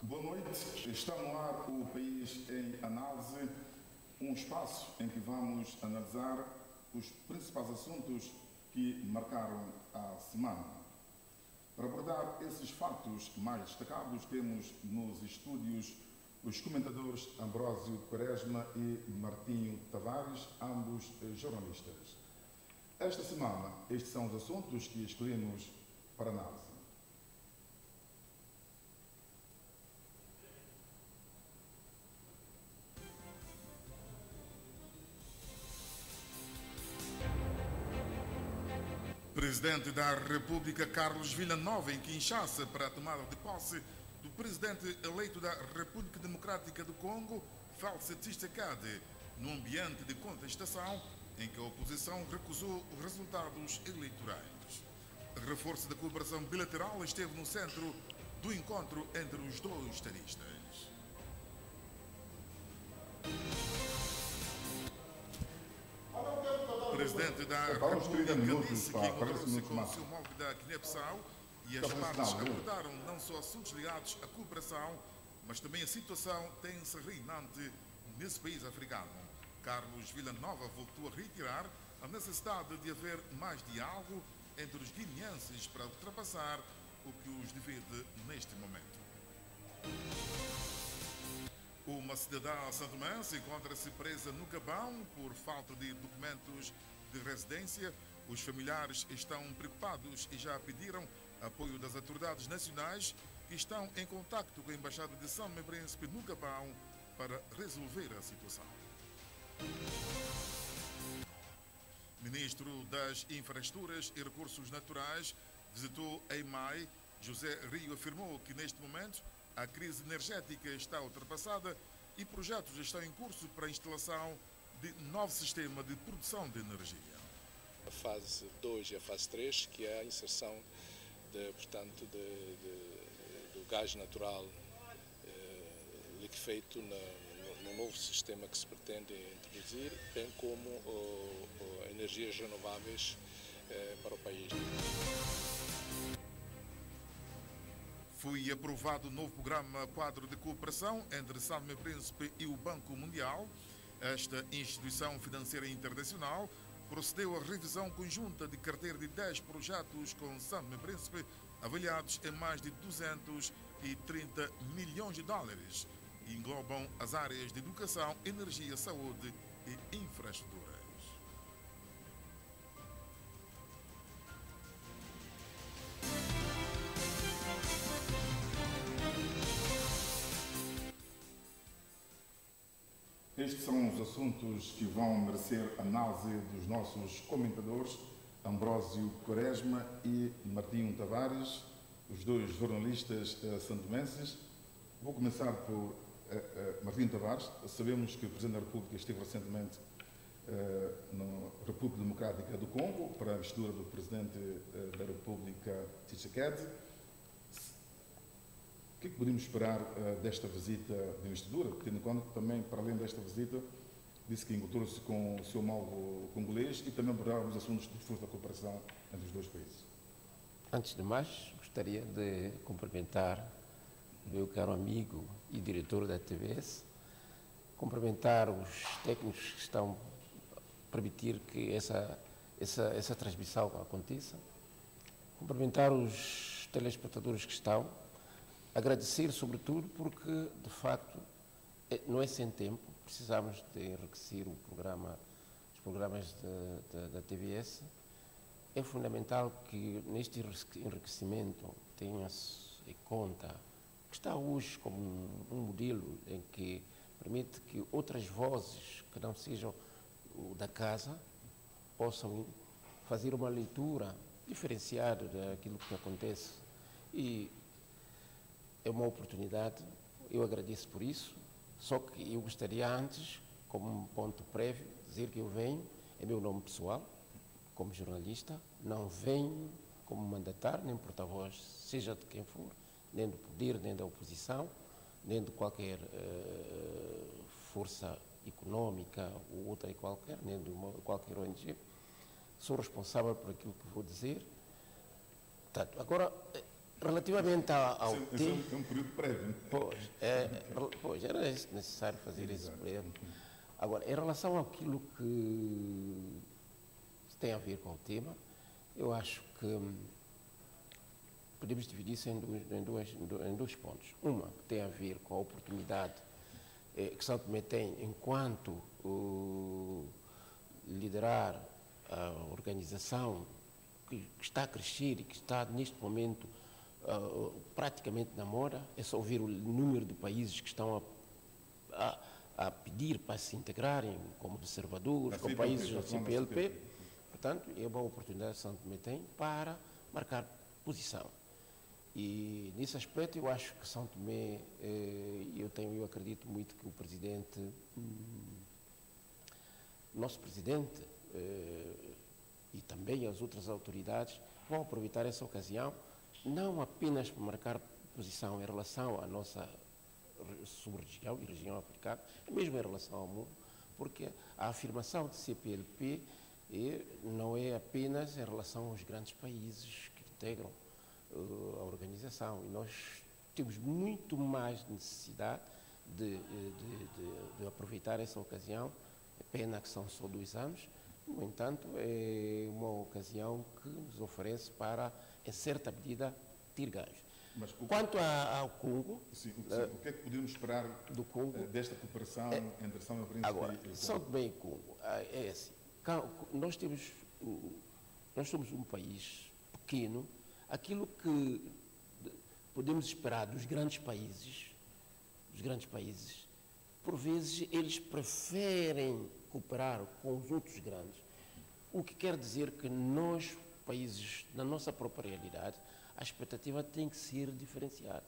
Boa noite, está no ar o País em Análise, um espaço em que vamos analisar os principais assuntos que marcaram a semana. Para abordar esses fatos mais destacados, temos nos estúdios os comentadores Ambrósio Quaresma e Martinho Tavares, ambos jornalistas. Esta semana, estes são os assuntos que escolhemos para análise. Presidente da República Carlos Villanova em Kinshasa para a tomada de posse do presidente eleito da República Democrática do Congo, Félix Tshisekedi, num ambiente de contestação em que a oposição recusou os resultados eleitorais. O reforço da cooperação bilateral esteve no centro do encontro entre os dois estadistas. O presidente da República disse que encontrou-se com o seu homólogo da Guiné-Bissau e as partes abordaram não só assuntos ligados à cooperação, mas também a situação tensa reinante nesse país africano. Carlos Villanova voltou a reiterar a necessidade de haver mais diálogo entre os guineenses para ultrapassar o que os divide neste momento. Uma cidadã santomense encontra-se presa no Gabão por falta de documentos de residência. Os familiares estão preocupados e já pediram apoio das autoridades nacionais que estão em contacto com a Embaixada de São Príncipe no Gabão para resolver a situação. Ministro das Infraestruturas e Recursos Naturais visitou a EMAI. José Rio afirmou que neste momento a crise energética está ultrapassada e projetos estão em curso para a instalação de novo sistema de produção de energia. A fase 2 e a fase 3, que é a inserção do gás natural liquefeito no novo sistema que se pretende introduzir, bem como energias renováveis para o país. Foi aprovado o novo programa quadro de cooperação entre São Príncipe e o Banco Mundial. Esta instituição financeira internacional procedeu à revisão conjunta de carteira de 10 projetos com São Príncipe, avaliados em mais de 230 milhões de dólares, e englobam as áreas de educação, energia, saúde e infraestruturas. Estes são os assuntos que vão merecer análise dos nossos comentadores, Ambrósio Quaresma e Martinho Tavares, os dois jornalistas santomenses. Vou começar por Martinho Tavares. Sabemos que o Presidente da República esteve recentemente na República Democrática do Congo para a investidura do Presidente da República, Tshisekedi. O que podemos esperar desta visita de investidura, tendo em conta que também, para além desta visita, disse que encontrou-se com o seu homólogo congolês e também abordaram os assuntos de reforço da cooperação entre os dois países? Antes de mais, gostaria de cumprimentar o meu caro amigo e diretor da TVS, cumprimentar os técnicos que estão a permitir que essa transmissão aconteça, cumprimentar os telespectadores que estão, agradecer sobretudo porque, de facto, não é sem tempo, precisamos de enriquecer os programas da TVS. É fundamental que neste enriquecimento tenha-se em conta que está hoje como um modelo em que permite que outras vozes que não sejam da casa possam fazer uma leitura diferenciada daquilo que acontece. E é uma oportunidade, eu agradeço por isso, só que eu gostaria antes, como um ponto prévio, dizer que eu venho, é meu nome pessoal, como jornalista, não venho como mandatário, nem porta-voz, seja de quem for, nem do poder, nem da oposição, nem de qualquer força econômica ou outra qualquer, nem de qualquer ONG. Sou responsável por aquilo que vou dizer. Portanto, agora, Relativamente ao Isso tempo, é um período prévio. pois, era necessário fazer esse breve. Agora, em relação àquilo que tem a ver com o tema, eu acho que podemos dividir isso em dois pontos. Uma que tem a ver com a oportunidade que São Tomé tem enquanto liderar a organização que está a crescer e que está neste momento praticamente na moda. É só ver o número de países que estão a pedir para se integrarem como observadores, como países do CPLP. Portanto, é uma oportunidade que São Tomé tem para marcar posição. E nesse aspecto eu acho que São Tomé, eu acredito muito que o presidente, nosso presidente e também as outras autoridades vão aproveitar essa ocasião, não apenas para marcar posição em relação à nossa sub-região e região africana, mesmo em relação ao mundo, porque a afirmação de CPLP não é apenas em relação aos grandes países que integram a organização. E nós temos muito mais necessidade de aproveitar essa ocasião. É pena que são só 2 anos, no entanto, é uma ocasião que nos oferece para, em certa medida, ter ganhos. Quanto ao Congo... Sim, o que é que podemos esperar do Congo, desta cooperação entre São Tomé e Príncipe? Agora, São Tomé e Congo, é assim, nós somos um país pequeno. Aquilo que podemos esperar dos grandes países, por vezes eles preferem cooperar com os outros grandes, o que quer dizer que nós, países, na nossa própria realidade, a expectativa tem que ser diferenciada.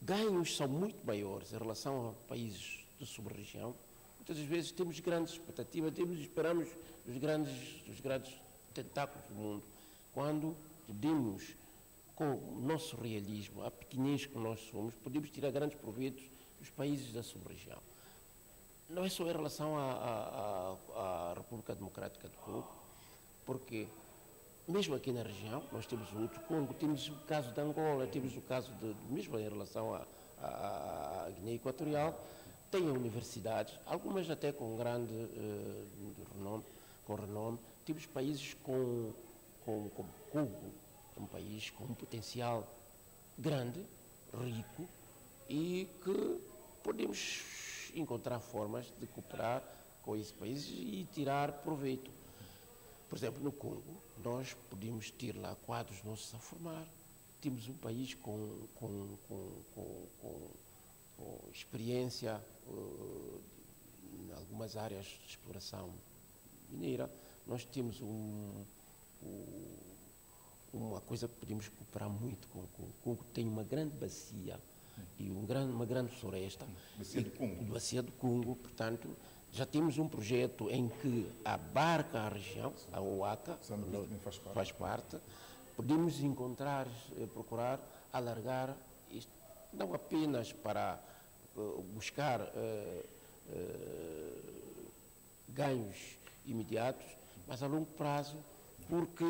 Ganhos são muito maiores em relação a países da sub-região. Muitas vezes temos grandes expectativas, esperamos os grandes tentáculos do mundo, quando podemos, com o nosso realismo, a pequenez que nós somos, podemos tirar grandes proveitos dos países da sub-região. Não é só em relação à República Democrática do Congo, porque mesmo aqui na região, nós temos o outro Congo, temos o caso de Angola, temos o caso mesmo em relação à Guiné Equatorial, tem universidades, algumas até com grande renome. Temos países como Congo, um país com um potencial grande, rico, e que podemos encontrar formas de cooperar com esse país e tirar proveito. Por exemplo, no Congo, nós podemos ter lá quadros nossos a formar. Temos um país com experiência em algumas áreas de exploração mineira. Nós temos uma coisa que podemos cooperar muito com o Congo. Tem uma grande bacia e uma grande floresta. Bacia do Congo, portanto, já temos um projeto em que abarca a região, a OACA, faz parte. Podemos procurar alargar isto, não apenas para buscar ganhos imediatos, mas a longo prazo, porque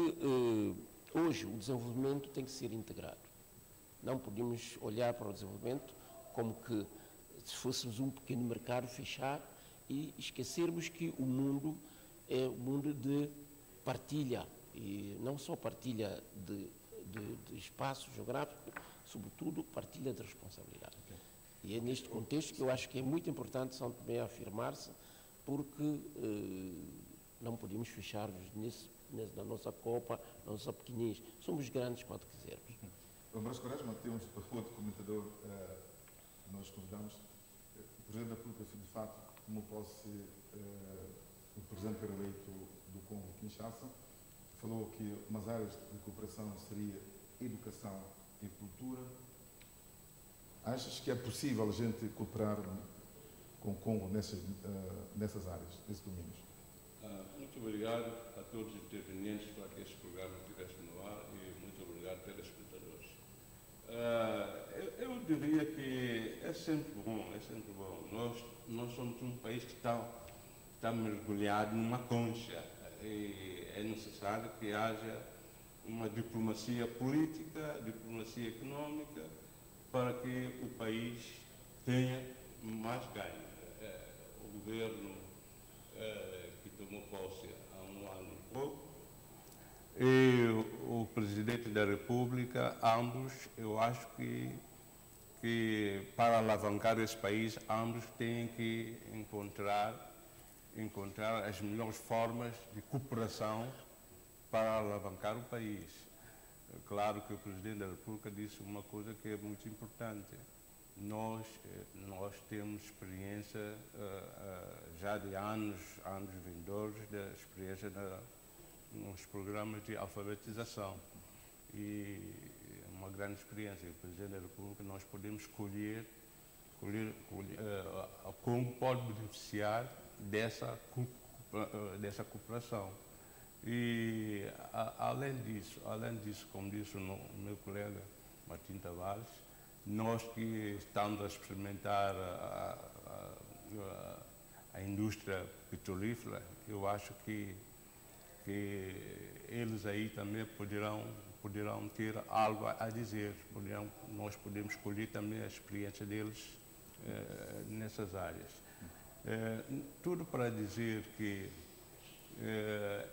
hoje o desenvolvimento tem que ser integrado. Não podemos olhar para o desenvolvimento como que se fôssemos um pequeno mercado fechado e esquecermos que o mundo é um mundo de partilha, e não só partilha de espaço geográfico, sobretudo partilha de responsabilidade. Okay. E é neste contexto que eu acho que é muito importante São Tomé afirmar-se, porque não podemos fechar-nos na nossa copa, na nossa pequenez. Somos grandes quando quisermos. Ambrósio Quaresma, temos outro comentador que nós convidamos. O Presidente da República, de facto, tomou posse o Presidente eleito do Congo, Kinshasa, falou que umas áreas de cooperação seria educação e cultura. Achas que é possível a gente cooperar com o Congo nessas áreas, nesses domínios? Muito obrigado a todos os intervenientes para que este programa estivesse no ar e muito obrigado telespectadores. Eu diria que é sempre bom. Nós somos um país que está mergulhado numa concha e é necessário que haja uma diplomacia política, diplomacia econômica, para que o país tenha mais ganho. O governo que tomou posse há um ano e pouco e o Presidente da República, ambos, eu acho que para alavancar esse país, ambos têm que encontrar as melhores formas de cooperação para alavancar o país. Claro que o Presidente da República disse uma coisa que é muito importante. Nós temos experiência já de anos vindouros, da experiência nos programas de alfabetização. E é uma grande experiência. O Presidente da República, nós podemos escolher como pode beneficiar dessa cooperação. E, além disso, como disse o meu colega Martim Tavares, nós que estamos a experimentar a indústria petrolífera, eu acho que eles aí também poderão ter algo a dizer. Nós podemos escolher também a experiência deles nessas áreas. Tudo para dizer que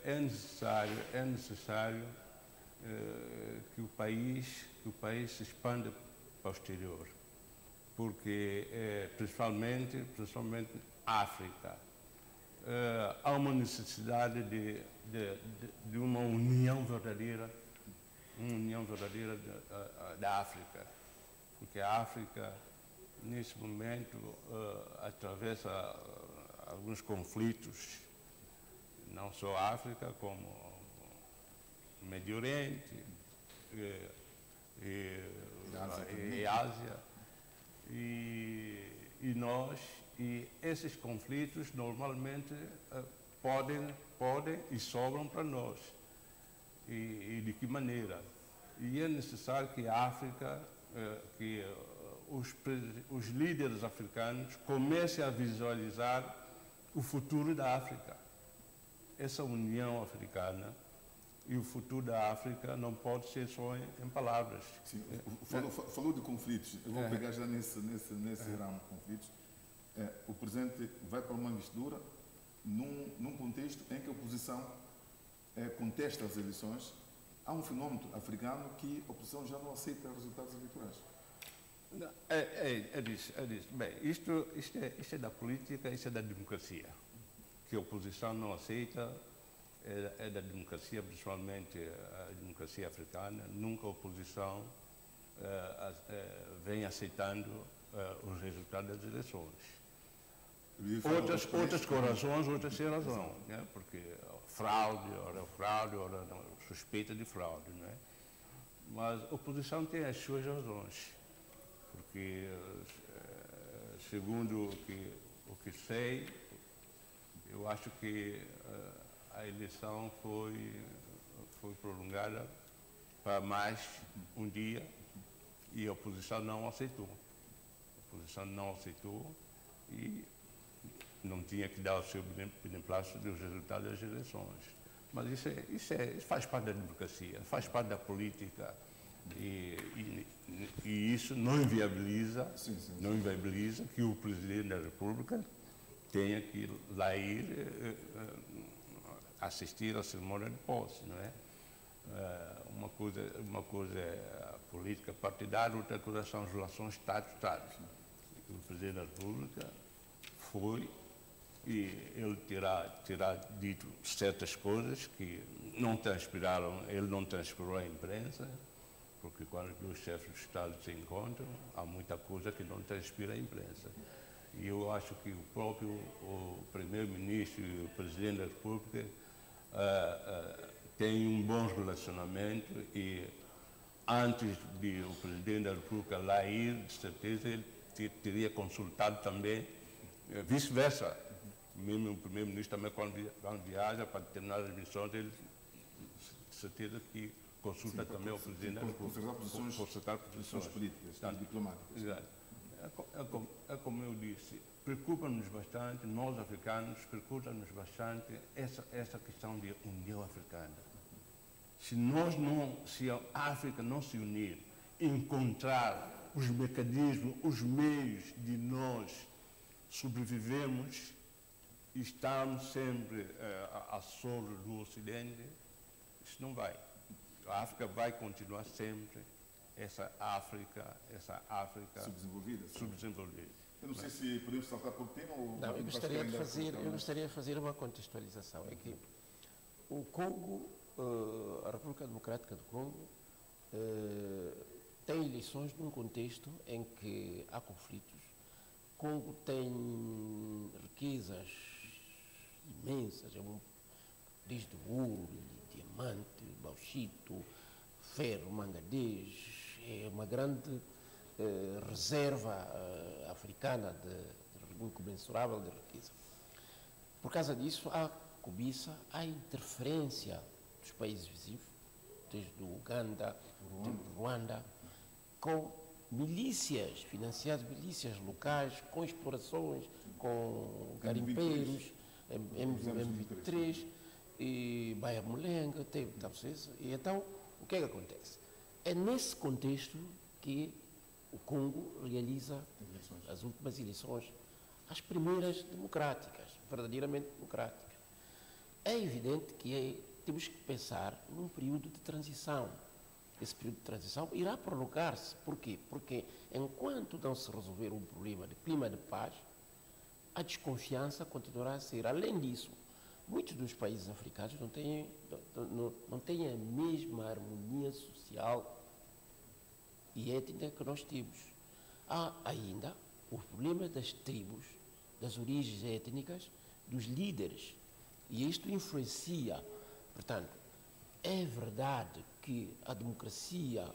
é necessário que o país se expanda para o exterior, porque principalmente a África há uma necessidade de uma união verdadeira da África, porque a África nesse momento atravessa alguns conflitos, não só a África, como o Médio Oriente e Ásia. E esses conflitos normalmente podem e sobram para nós. E de que maneira? E é necessário que a África, que os líderes africanos comecem a visualizar o futuro da África. Essa união africana e o futuro da África não pode ser só em palavras. Sim, falou de conflitos. Eu vou pegar já nesse ramo de conflitos. O Presidente vai para uma mistura num contexto em que a oposição contesta as eleições. Há um fenómeno africano que a oposição já não aceita resultados eleitorais. É disso. Bem, isto é da política, isto é da democracia. Que a oposição não aceita é da democracia, principalmente a democracia africana. Nunca a oposição vem aceitando os resultados das eleições. Outras com razões, outras sem razão, né? Porque fraude, ora suspeita de fraude, não é? Mas a oposição tem as suas razões, porque segundo o que sei, eu acho que a eleição foi prolongada para mais um dia e a oposição não aceitou. A oposição não aceitou e não tinha que dar o seu beneplácito dos resultados das eleições. Mas isso faz parte da democracia, faz parte da política e isso não inviabiliza, não inviabiliza que o Presidente da República tenha que lá ir assistir à cerimônia de posse, não é? Uma coisa é a política partidária, outra coisa são as relações Estado-Estado. O Presidente da República foi e ele terá dito certas coisas que não transpiraram, ele não transpirou a imprensa, porque quando os chefes de Estado se encontram, há muita coisa que não transpira a imprensa. E eu acho que o próprio Primeiro-Ministro e o Presidente da República têm um bom relacionamento e antes de o Presidente da República lá ir, de certeza ele teria consultado também, vice-versa. Mesmo o Primeiro-Ministro também, quando viaja para determinadas missões, ele, de certeza que consulta também o Presidente da República. Consultar posições políticas, diplomáticas. Exato. É como eu disse, preocupa-nos bastante, nós africanos, preocupa-nos bastante essa questão de união africana. se a África não se unir, encontrar os mecanismos, os meios de nós sobrevivermos, estamos sempre a sombra do Ocidente, isso não vai. A África vai continuar sempre essa África subdesenvolvida. Eu não sei se podemos saltar por tema ou... Não, eu gostaria de fazer uma contextualização. É que o Congo, a República Democrática do Congo, tem eleições num contexto em que há conflitos. O Congo tem riquezas imensas, desde ouro, diamante, bauxito, ferro, manganês, é uma grande reserva africana incomensurável de riqueza. Por causa disso, há cobiça, há interferência dos países vizinhos, desde o Uganda, do Ruanda, com milícias, financiadas milícias locais, com explorações, com garimpeiros, M23, e Baia Mulenga, e então, o que é que acontece? É nesse contexto que o Congo realiza as últimas eleições, as primeiras democráticas, verdadeiramente democráticas. É evidente que temos que pensar num período de transição. Esse período de transição irá prolongar-se. Por quê? Porque enquanto não se resolver um problema de clima de paz, a desconfiança continuará a ser. Além disso, muitos dos países africanos não têm a mesma harmonia social e étnica que nós temos. Há ainda o problema das tribos, das origens étnicas, dos líderes. E isto influencia. Portanto, é verdade que a democracia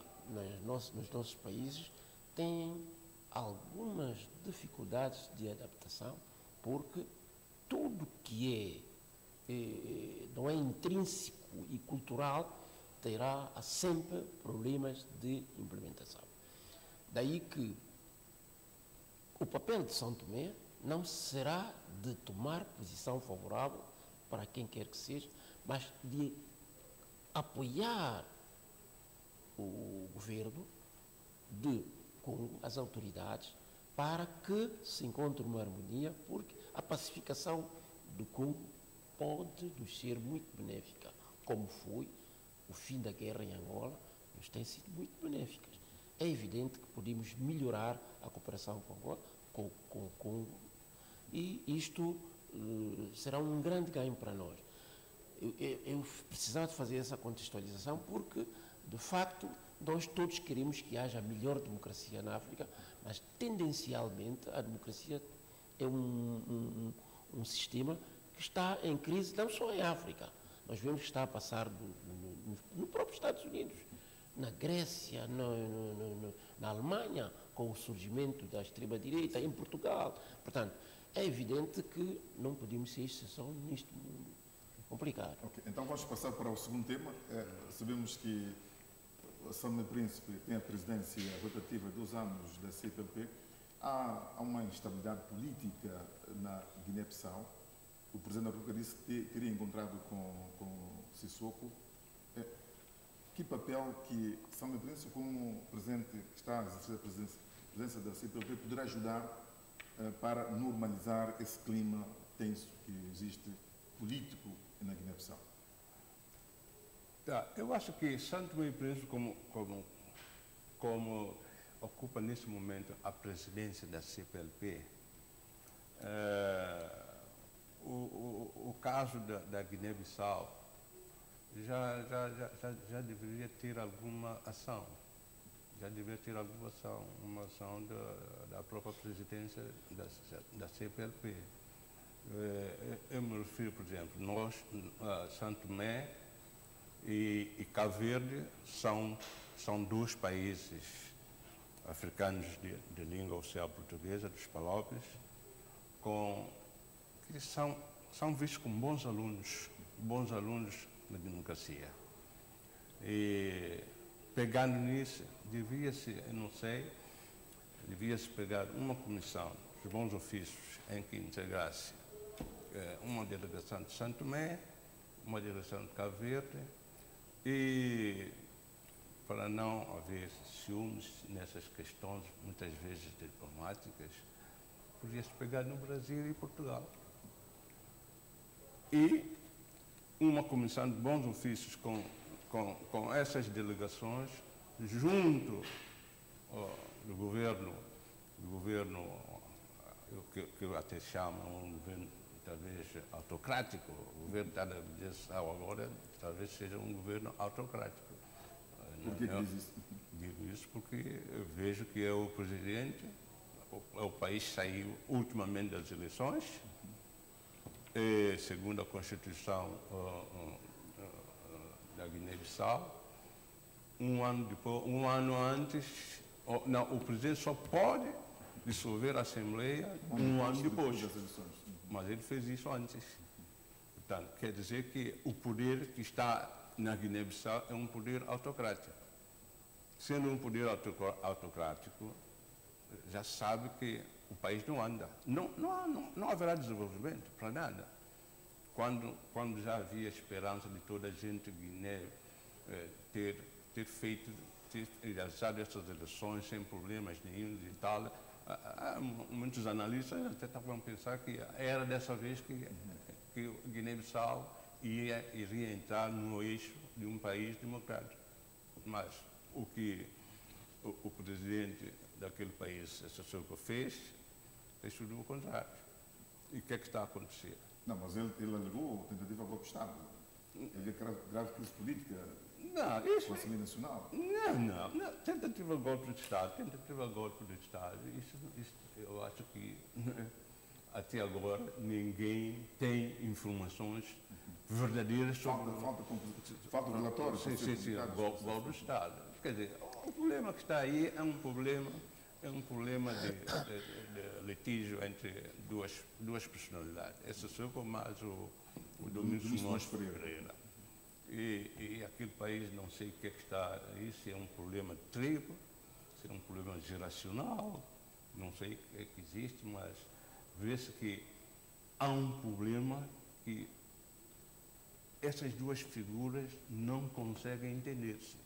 nos nossos países tem algumas dificuldades de adaptação, porque tudo que não é intrínseco e cultural terá sempre problemas de implementação. Daí que o papel de São Tomé não será de tomar posição favorável para quem quer que seja, mas de apoiar o governo com as autoridades para que se encontre uma harmonia, porque a pacificação do Congo pode nos ser muito benéfica, como foi o fim da guerra em Angola, nos tem sido muito benéficas. É evidente que podemos melhorar a cooperação com Angola, com o Congo, e isto será um grande ganho para nós. Eu precisava de fazer essa contextualização porque, de facto, nós todos queremos que haja melhor democracia na África, mas tendencialmente a democracia é um sistema que está em crise não só em África. Nós vemos que está a passar no próprio Estados Unidos, na Grécia, na Alemanha, com o surgimento da extrema-direita, em Portugal. Portanto, é evidente que não podemos ser exceção neste mundo complicado. Okay. Então vamos passar para o segundo tema. Sabemos que São Tomé e Príncipe tem a presidência rotativa 2 anos da CPLP. Há uma instabilidade política na Guiné-Bissau. O Presidente da República disse que teria encontrado com Sissoko. Que papel que São Tomé e Príncipe, como Presidente que está a exercer a presidência da CPLP, poderá ajudar para normalizar esse clima tenso que existe político na Guiné-Bissau? Eu acho que São Tomé e Príncipe, como ocupa nesse momento a presidência da CPLP, o caso da Guiné-Bissau já deveria ter alguma ação. Já deveria ter alguma ação, uma ação da própria presidência da CPLP. Eu me refiro, por exemplo, nós, São Tomé e Cabo Verde, são 2 países africanos de língua oficial portuguesa, dos Palopes, que são vistos como bons alunos na democracia. E pegando nisso, devia-se pegar uma comissão de bons ofícios em que integrasse uma delegação de São Tomé, uma delegação de Cabo Verde, E para não haver ciúmes nessas questões, muitas vezes diplomáticas, podia-se pegar no Brasil e Portugal. E uma comissão de bons ofícios com essas delegações, junto do governo que eu até chamo um governo talvez autocrático, o governo da Guiné-Bissau agora talvez seja um governo autocrático. Por que diz isso? Digo isso porque eu vejo que é o presidente, o país saiu ultimamente das eleições, e, segundo a Constituição da Guiné-Bissau, um ano antes, o presidente só pode dissolver a Assembleia um ano depois. Mas ele fez isso antes. Portanto, quer dizer que o poder que está na Guiné-Bissau é um poder autocrático. Sendo um poder autocrático, já sabe que o país não anda. Não haverá desenvolvimento para nada. Quando já havia esperança de toda a gente de Guiné ter realizado essas eleições sem problemas nenhum e tal, muitos analistas até estavam a pensar que era dessa vez que o Guiné-Bissau iria entrar no eixo de um país democrático. Mas o que o presidente daquele país, essa pessoa fez tudo o contrário. E o que é que está a acontecer? Não, mas ele alegou tentativa de golpe de Estado. Ele é grave crise política. Não, isso... Conselho Nacional. Não. Tentativa de golpe de Estado, isso eu acho que até agora ninguém tem informações verdadeiras sobre... Falta de relatórios. Sim, golpe de Estado. Quer dizer, o problema que está aí é um problema de litígio entre duas personalidades. Essa pessoa mais o Domingos Simões Pereira. E aquele país, não sei o que é que está aí, se é um problema de tribo, se é um problema geracional, não sei o que é que existe, mas vê-se que há um problema que essas duas figuras não conseguem entender-se.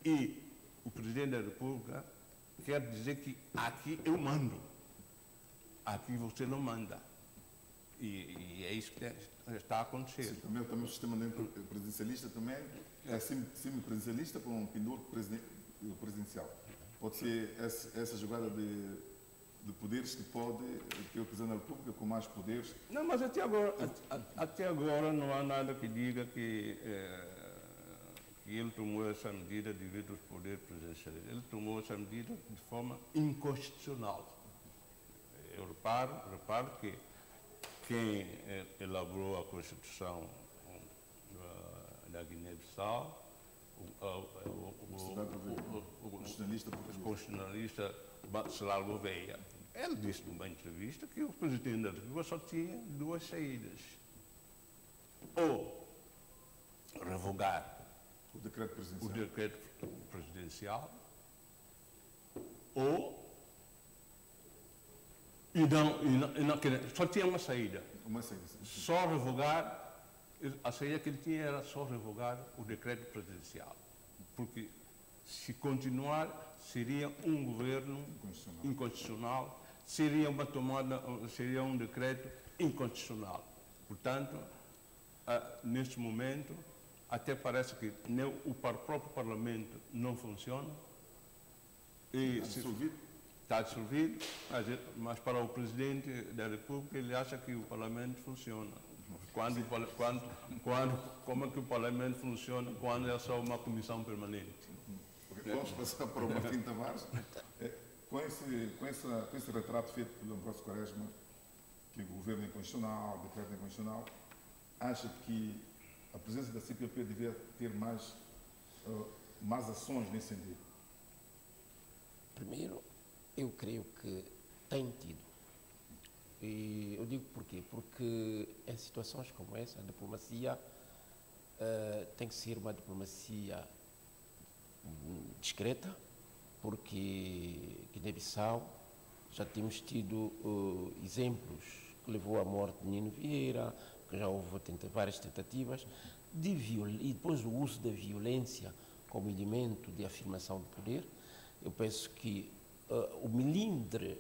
E o Presidente da República quer dizer que aqui eu mando, aqui você não manda. E é isso que está a acontecer. Sim, também o sistema presidencialista também é semi-presidencialista com um pendor presidencial. Pode ser essa jogada de poderes que pode ter o Presidente da República com mais poderes. Não, mas até agora não há nada que diga que ele tomou essa medida devido aos poderes presidenciais. Ele tomou essa medida de forma inconstitucional. Eu reparo que quem elaborou a Constituição da Guiné-Bissau, o constitucionalista Bacelar Gouveia, ele disse numa entrevista que o Presidente da República só tinha duas saídas. Ou revogar o decreto presidencial, ou e não, só tinha uma saída. Só revogar, a saída que ele tinha era só revogar o decreto presidencial. Porque se continuar, seria um governo inconstitucional, seria um decreto inconstitucional. Portanto, neste momento, até parece que nem o próprio Parlamento não funciona. Está dissolvido, mas para o Presidente da República ele acha que o Parlamento funciona. Como é que o Parlamento funciona quando é só uma comissão permanente? Vamos passar para o Martim Tavares. Com esse retrato feito pelo Ambrósio Quaresma, que o governo é inconstitucional, o decreto é inconstitucional, acha que a presença da CPLP devia ter mais ações nesse sentido? Primeiro, eu creio que tem tido. E eu digo porquê? Porque em situações como essa, a diplomacia tem que ser uma diplomacia discreta, porque Guiné-Bissau já temos tido exemplos que levou à morte de Nino Vieira, que já houve várias tentativas e depois o uso da violência como elemento de afirmação do poder, eu penso que o melindre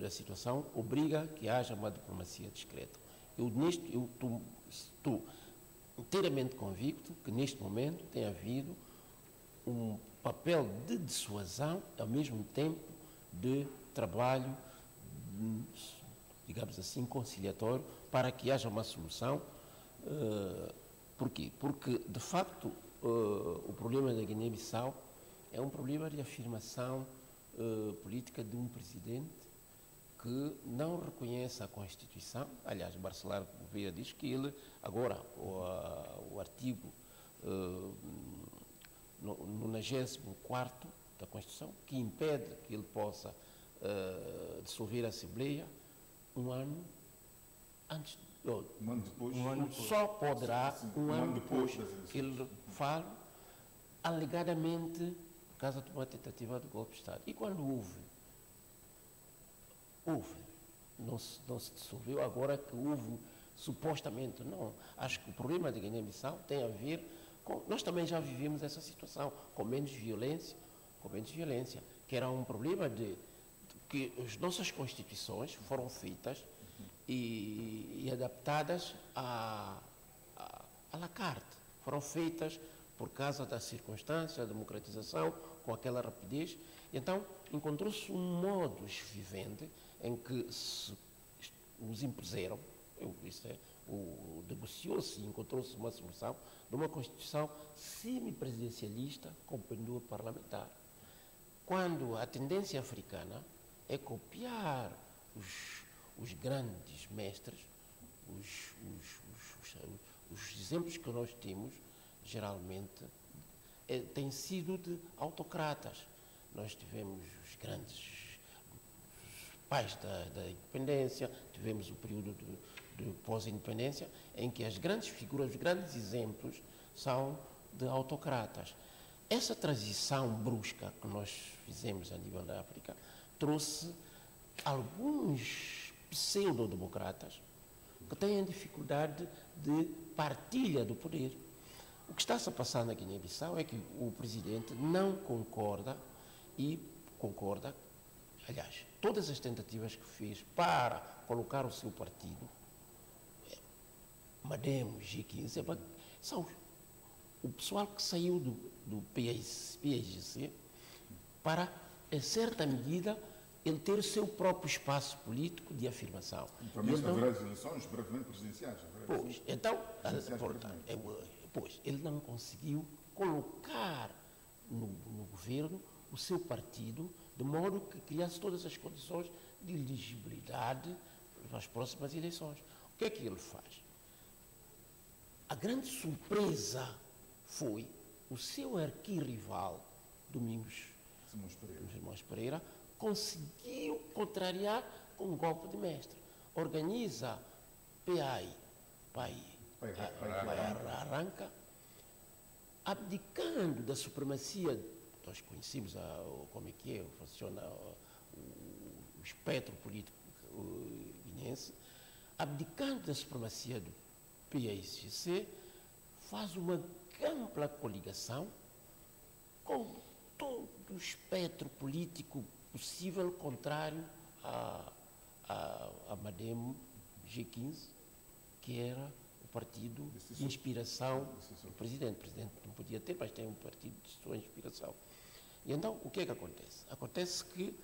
da situação obriga que haja uma diplomacia discreta. Eu estou inteiramente convicto que neste momento tem havido um papel de dissuasão, ao mesmo tempo de trabalho, digamos assim, conciliatório, para que haja uma solução. Por quê? Porque, de facto, o problema da Guiné-Bissau é um problema de afirmação política de um presidente que não reconhece a Constituição. Aliás, Barcelona Gouveia diz que ele, agora, o artigo 94º da Constituição, que impede que ele possa dissolver a Assembleia um ano antes. Um ano depois. Só poderá, um ano depois, das que ele fale, alegadamente, por causa de uma tentativa de golpe de Estado. E quando não se dissolveu, agora que houve, supostamente, não. Acho que o problema da Guiné-Bissau tem a ver com... Nós também já vivemos essa situação, com menos violência, que era um problema de que as nossas constituições foram feitas e adaptadas à la carte. Foram feitas por causa da circunstância, da democratização, com aquela rapidez. Então, encontrou-se um modus vivendi em que nos impuseram, negociou-se e encontrou-se uma solução de uma Constituição semipresidencialista com pendura parlamentar. Quando a tendência africana é copiar os grandes mestres, os exemplos que nós temos, geralmente, têm sido de autocratas. Nós tivemos os grandes pais da independência, tivemos o período de pós-independência, em que as grandes figuras, os grandes exemplos, são de autocratas. Essa transição brusca que nós fizemos a nível da África trouxe alguns pseudo-democratas que têm dificuldade de partilha do poder. O que está-se a passar na Guiné-Bissau é que o presidente não concorda aliás, todas as tentativas que fez para colocar o seu partido, Mademo, G15, são o pessoal que saiu do PAIGC para, em certa medida, ele ter o seu próprio espaço político de afirmação. Também haverá as eleições brevemente presidenciais. Pois, então, ele não conseguiu colocar no governo o seu partido de modo que criasse todas as condições de elegibilidade nas próximas eleições. O que é que ele faz? A grande surpresa foi o seu arquirrival, Domingos Simões Pereira, conseguiu contrariar com um golpe de mestre. Organiza Arranca, abdicando da supremacia. Nós conhecemos como é que funciona o espectro político guineense, abdicando da supremacia do PAIGC, faz uma ampla coligação com todo o espectro político possível contrário a Mademo G15, que era o partido de inspiração do presidente. O presidente não podia ter, mas tem um partido de sua inspiração. E então, o que é que acontece? Acontece que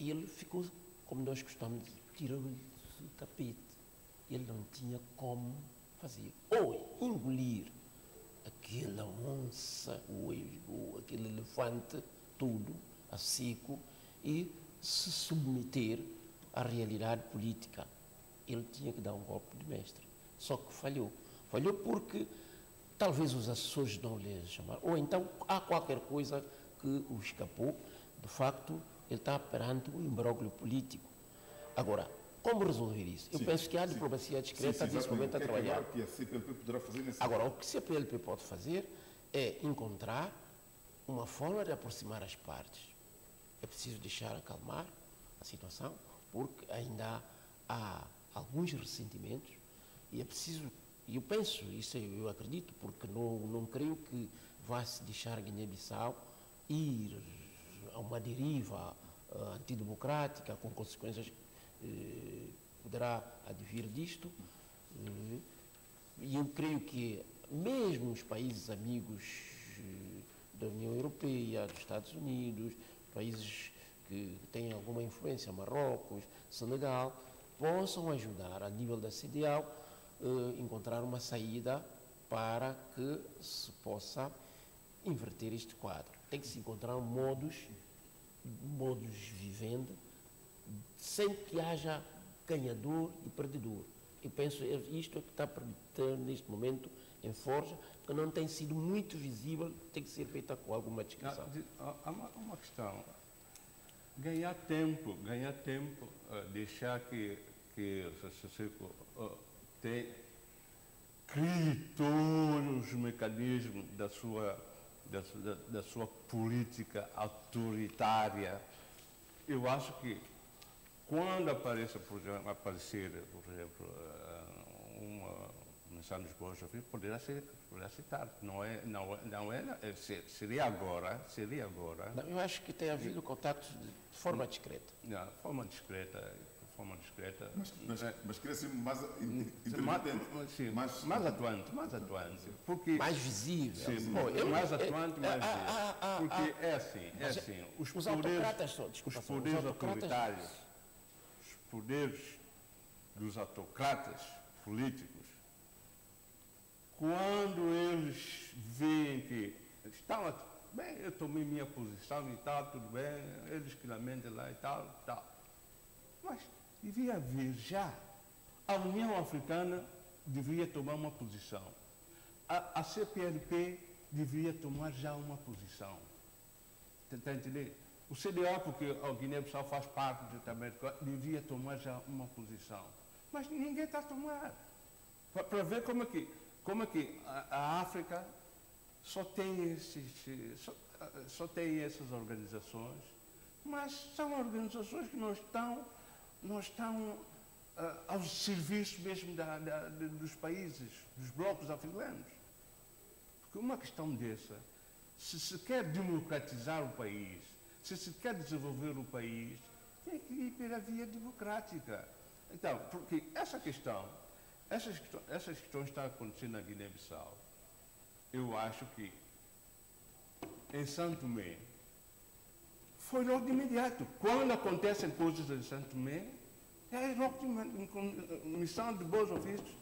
ele ficou, como nós costumamos dizer, tirou-lhe o tapete. Ele não tinha como fazer. Ou engolir aquela onça, aquele elefante, tudo, a seco, e se submeter à realidade política. Ele tinha que dar um golpe de mestre. Só que falhou. Falhou porque talvez os assessores não lhe chamaram. Ou então há qualquer coisa que o escapou. De facto, ele está perante um imbróglio político. Agora, como resolver isso? Eu penso que há diplomacia discreta nesse momento a trabalhar. O que a CPLP poderá fazer nesse Agora, o que a CPLP pode fazer é encontrar uma forma de aproximar as partes. É preciso deixar acalmar a situação, porque ainda há alguns ressentimentos e é preciso E eu penso, isso eu acredito, porque não creio que vá se deixar a Guiné-Bissau ir a uma deriva antidemocrática, com consequências que poderá advir disto. E eu creio que mesmo os países amigos da União Europeia, dos Estados Unidos, países que têm alguma influência, Marrocos, Senegal, possam ajudar, a nível da CEDEAO, encontrar uma saída para que se possa inverter este quadro. Tem que se encontrar modos vivendo, sem que haja ganhador e perdedor. Eu penso isto é que está neste momento em Forja, que não tem sido muito visível, tem que ser feita com alguma descrição. Há uma questão. Ganhar tempo, deixar que crie todos os mecanismos da sua política autoritária. Eu acho que quando aparecer, por exemplo, uma mensagem dos bons ouvintes, poderá ser citado. Seria agora. Não, eu acho que tem havido contactos de forma discreta. Não, de forma discreta. Mas queria ser mais intermitente. Mais atuante. Porque, mais visível. Sim, mais atuante, mais visível. Porque é assim, os poderes autoritários, os poderes dos autocratas políticos, quando eles veem que estão, bem, eu tomei minha posição e tal, tudo bem, eles que lamentem lá e tal. Mas devia haver já. A União Africana deveria tomar uma posição. A CPLP deveria tomar já uma posição. Está a entender? O CDA, porque a Guiné-Bissau faz parte também, devia tomar já uma posição. Mas ninguém está a tomar. Para ver como é que a África só tem essas organizações, mas são organizações que não estão ao serviço mesmo dos países, dos blocos africanos. Porque uma questão dessa, se quer democratizar o país, se quer desenvolver o país, tem que ir pela via democrática. Então, porque essas questões que estão acontecendo na Guiné-Bissau, eu acho que em São Tomé foi logo de imediato. Quando acontecem coisas em São Tomé, é logo de missão de bons ofícios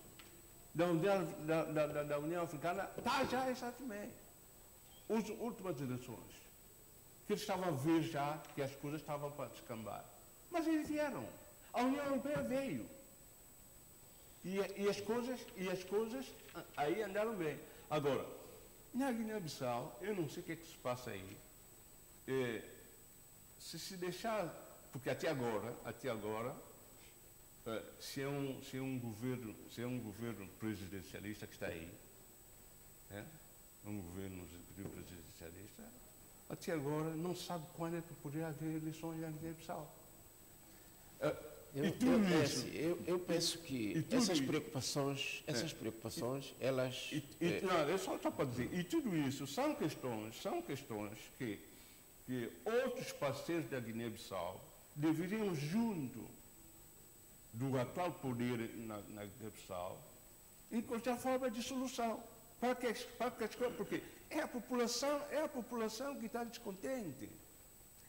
da União Africana, está já em São Tomé. As últimas eleições, que eles estavam a ver já que as coisas estavam para descambar. Mas eles vieram. A União Europeia veio. E as coisas aí andaram bem. Agora, na Guiné-Bissau, eu não sei o que é que se passa aí. Se deixar, porque até agora, se é um governo presidencialista que está aí, um governo executivo presidencialista, até agora não se sabe quando é que poderá haver eleições na Guiné-Bissau. Eu penso que essas preocupações, elas... Não, é só para dizer, e tudo isso são questões que outros parceiros da Guiné-Bissau deveriam, junto do atual poder na Guiné-Bissau, encontrar forma de solução. Porque é a população que está descontente.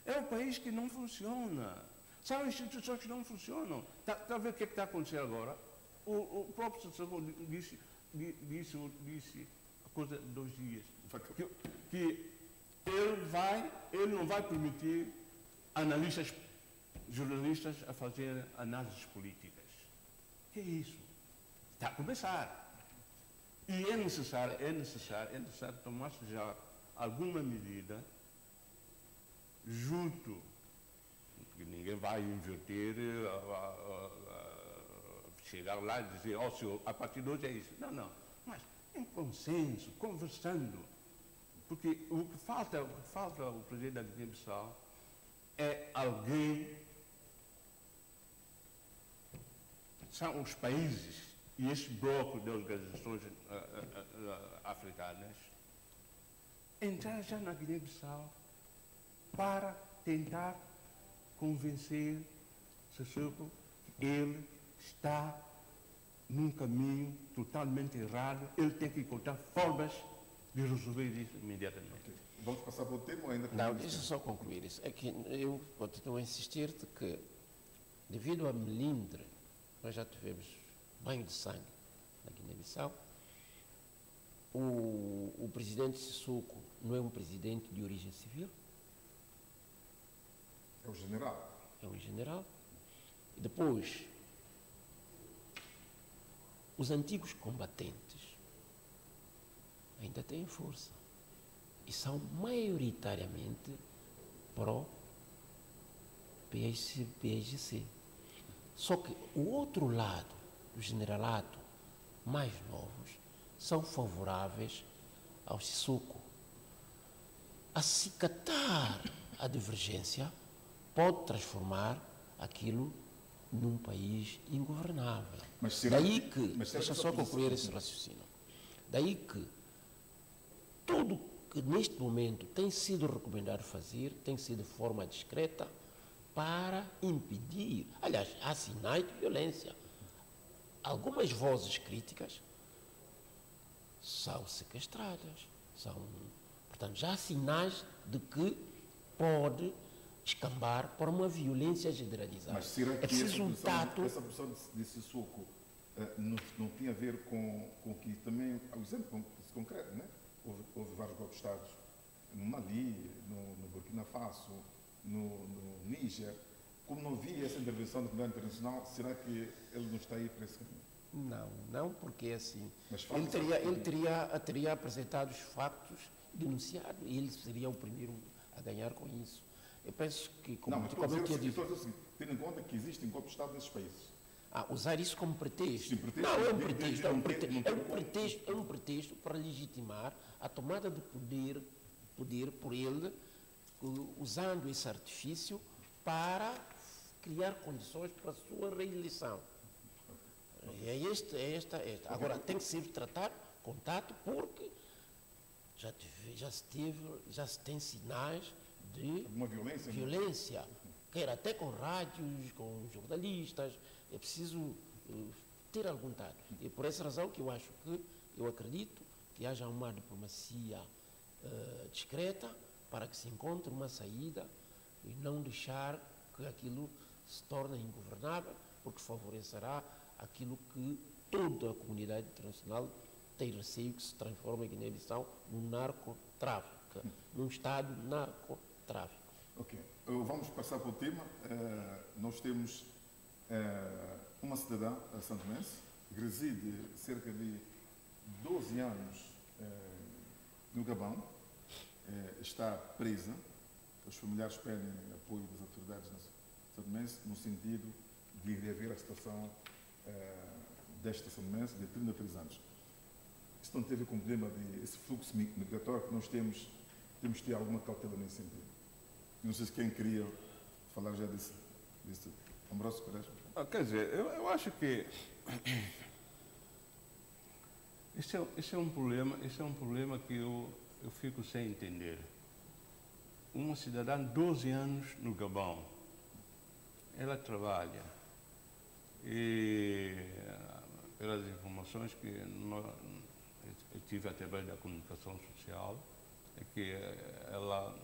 É um país que não funciona. São instituições que não funcionam. Está a ver o que está acontecendo agora? O próprio senador disse a coisa de 2 dias. Que ele não vai permitir jornalistas a fazerem análises políticas. O que é isso? Está a começar. E é necessário tomar já alguma medida junto, porque ninguém vai inverter, chegar lá e dizer, senhor, a partir de hoje é isso. Não. Mas em consenso, conversando. Porque o que falta ao presidente da Guiné-Bissau é alguém, são os países e este bloco de organizações africanas entrar já na Guiné-Bissau para tentar convencer Sissoko que ele está num caminho totalmente errado, ele tem que encontrar formas de resolver isso imediatamente. Vamos passar para o tema ou ainda? Não, deixa eu só concluir isso. É que eu continuo a insistir de que, devido à melindre, nós já tivemos banho de sangue na Guiné-Bissau. O presidente Sissoko não é um presidente de origem civil. É o general. É um general. E depois, os antigos combatentes ainda têm força e são maioritariamente pró-PAIGC. Só que o outro lado do generalato, mais novos, são favoráveis ao Sissoko. Acicatar a divergência pode transformar aquilo num país ingovernável. Mas será Daí que- que, mas será deixa que só essa concluir posição- esse raciocínio, daí que tudo que neste momento tem sido recomendado fazer tem sido de forma discreta para impedir, aliás, há sinais de violência. Algumas vozes críticas são sequestradas, portanto, já há sinais de que pode escambar para uma violência generalizada. Mas será que É preciso um tato. essa posição de Sissoko não tinha a ver com que também, o exemplo concreto, né? Houve vários golpes de Estado no Mali, no Burkina Faso, no Níger. Como não havia essa intervenção da comunidade internacional, será que ele não está aí para esse caminho? Não, porque é assim. Mas Ele teria apresentado os factos, denunciado, e ele seria o primeiro a ganhar com isso. Eu penso que, como Não, mas eu tinha dito, tendo em conta que existem golpes de Estado nesses países. usar isso como pretexto. Sim, pretexto. Não, é um Não pretexto. tem- É um não pretexto, tem- é um pretexto para legitimar a tomada de poder por ele, usando esse artifício para criar condições para a sua reeleição. Agora, tem que ser tratado contato, porque já se tem sinais de Alguma violência? violência, quer até com rádios, com jornalistas. É preciso ter algum tato. E por essa razão que eu acredito que haja uma diplomacia discreta para que se encontre uma saída e não deixar que aquilo se torne ingovernável, porque favorecerá aquilo que toda a comunidade internacional tem receio que se transforme a Guiné-Bissau num narcotráfico, num Estado narcotráfico. Ok. Vamos passar para o tema. Nós temos uma cidadã santomense que reside cerca de 12 anos no Gabão. Está presa. Os familiares pedem apoio das autoridades santomenses no sentido de rever a situação desta santomense de 33 anos. Isso não teve com o problema desse fluxo migratório que nós temos de ter alguma cautela nesse sentido. Não sei se quem queria falar já desse Ambrosio Pereira. Quer dizer, eu acho que esse é um problema que eu fico sem entender. Uma cidadã de 12 anos no Gabão, ela trabalha e, pelas informações que eu tive através da comunicação social, é que ela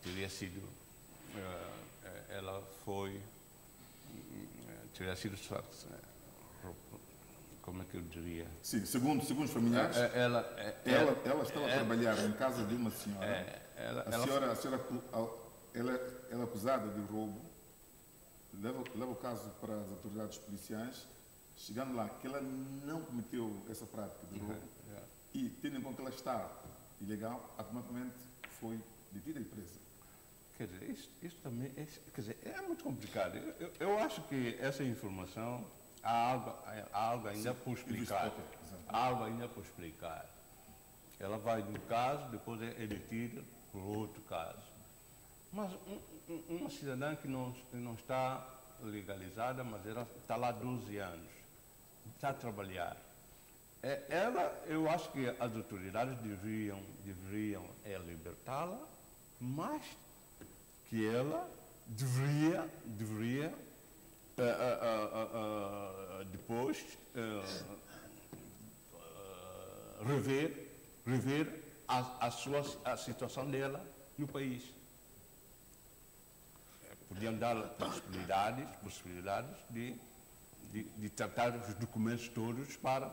teria sido como é que eu diria? Sim, segundo os familiares, ela estava a trabalhar em casa de uma senhora. Ela é acusada de roubo, leva o caso para as autoridades policiais, chegando lá que ela não cometeu essa prática de roubo e, tendo em conta que ela está ilegal, automaticamente foi detida e presa. Quer dizer, isso também é muito complicado. Eu acho que essa informação há algo ainda por explicar. Há algo ainda por explicar. Ela vai de um caso, depois é detida por outro caso. Mas uma cidadã que não está legalizada, mas ela está lá há 12 anos. está a trabalhar. Eu acho que as autoridades deveriam libertá-la, mas que ela deveria depois rever a situação dela no país. Podiam dar possibilidades de tratar os documentos todos para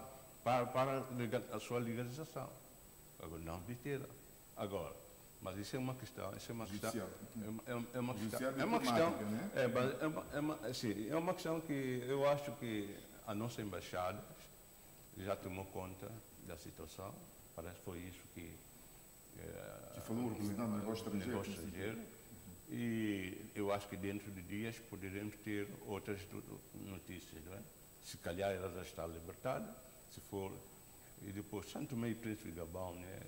a sua legalização. Agora, não deter. Agora, mas isso é uma questão, é uma questão que eu acho que a nossa embaixada já tomou conta da situação. Parece que foi isso que falou o representante do negócio estrangeiro. E eu acho que dentro de dias poderemos ter outras notícias, não é? Se calhar ela já está libertada, se for. E depois, São Tomé e Príncipe e Gabão, né?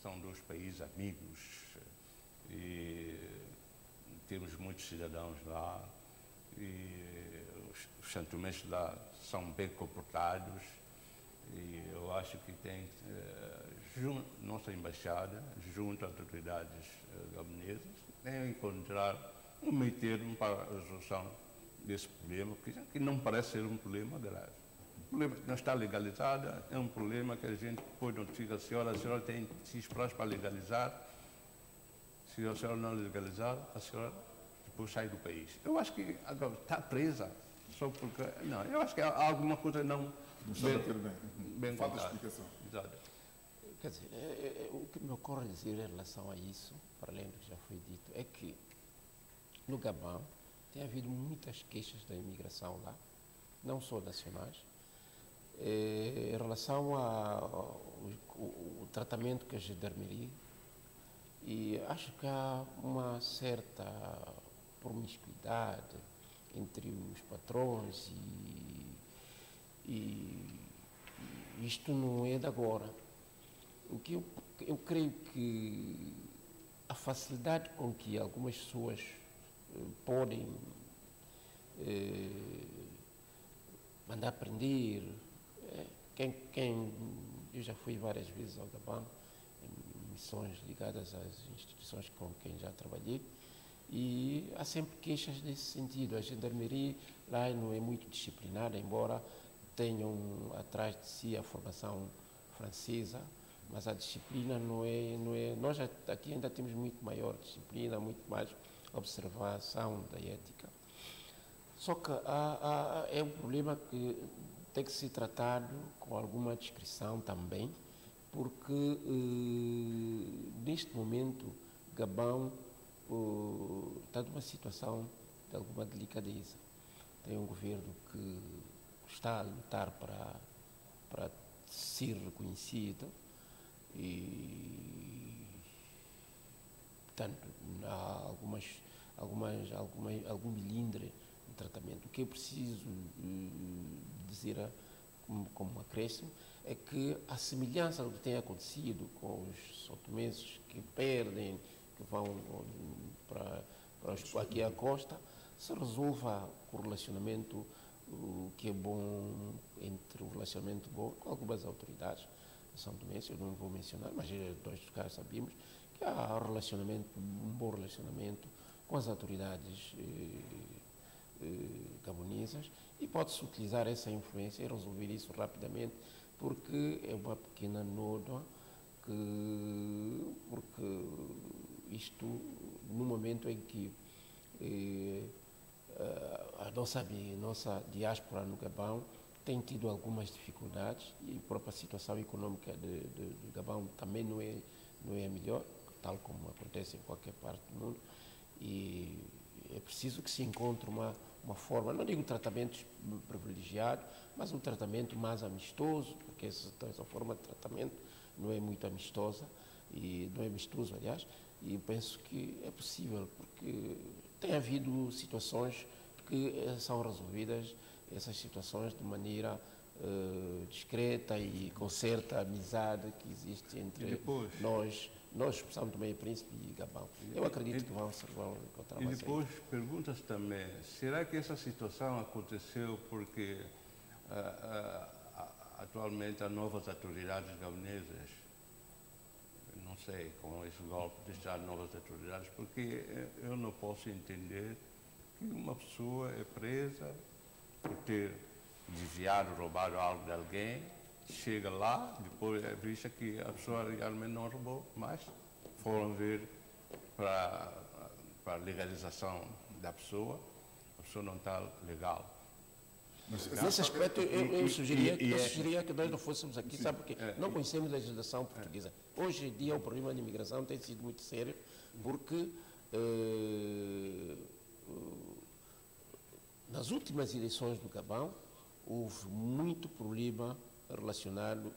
São dois países amigos e temos muitos cidadãos lá e os santomenses lá são bem comportados e eu acho que tem nossa embaixada, junto às autoridades gabonesas, tem que encontrar um meio termo para a resolução desse problema, que não parece ser um problema grave. O problema não está legalizado, é um problema que a gente depois notifica a senhora tem X prazos para legalizar. Se a senhora não legalizar, a senhora depois sai do país. Eu acho que agora está presa só porque. Não, eu acho que há alguma coisa não bem Falta explicação. Exato. Quer dizer, o que me ocorre dizer em relação a isso, para além do que já foi dito, é que no Gabão tem havido muitas queixas da imigração lá, não só nacionais, em relação ao tratamento que a gendarmeria, e acho que há uma certa promiscuidade entre os patrões e isto não é de agora. O que eu creio que a facilidade com que algumas pessoas podem mandar prender, eu já fui várias vezes ao Gabão, em missões ligadas às instituições com quem já trabalhei, e há sempre queixas nesse sentido. A gendarmeria lá não é muito disciplinada, embora tenham atrás de si a formação francesa, mas a disciplina não é. Nós aqui ainda temos muito maior disciplina, muito mais observação da ética. Só que é um problema que tem que ser tratado com alguma discrição também, porque neste momento Gabão está numa situação de alguma delicadeza. Tem um governo que está a lutar para ser reconhecido e, portanto, há algum melindre no tratamento. O que eu preciso dizer como acréscimo é que a semelhança do que tem acontecido com os sotomenses que perdem, que vão aqui à costa, se resolva com o relacionamento que é bom, entre o relacionamento bom com algumas autoridades de São Tomé, eu não vou mencionar, mas nós cá sabemos que há um bom relacionamento com as autoridades gabonesas e pode-se utilizar essa influência e resolver isso rapidamente, porque é uma pequena nódoa, porque isto, no momento em que a nossa diáspora no Gabão tem tido algumas dificuldades e a própria situação econômica do Gabão também não é a melhor, tal como acontece em qualquer parte do mundo, e é preciso que se encontre uma forma, não digo tratamento privilegiado, mas um tratamento mais amistoso, porque essa forma de tratamento não é muito amistosa, e não é amistoso, aliás, e penso que é possível, porque tem havido situações que são resolvidas, essas situações, de maneira discreta e com certa amizade que existe entre nós, São Tomé e Príncipe e Gabão. Eu acredito que vão encontrar uma E depois pergunta-se também, será que essa situação aconteceu porque atualmente há novas autoridades gabonesas. Não sei, com esse golpe de Estado, novas autoridades, porque eu não posso entender que uma pessoa é presa por ter desviado, roubado algo de alguém, chega lá, depois é visto que a pessoa realmente não roubou, mas foram ver para a legalização da pessoa, a pessoa não está legal. Nesse aspecto, eu sugeria que nós não fôssemos aqui, sabe, porque não conhecemos a legislação portuguesa. Hoje em dia, o problema da imigração tem sido muito sério, porque nas últimas eleições do Gabão, houve muito problema relacionado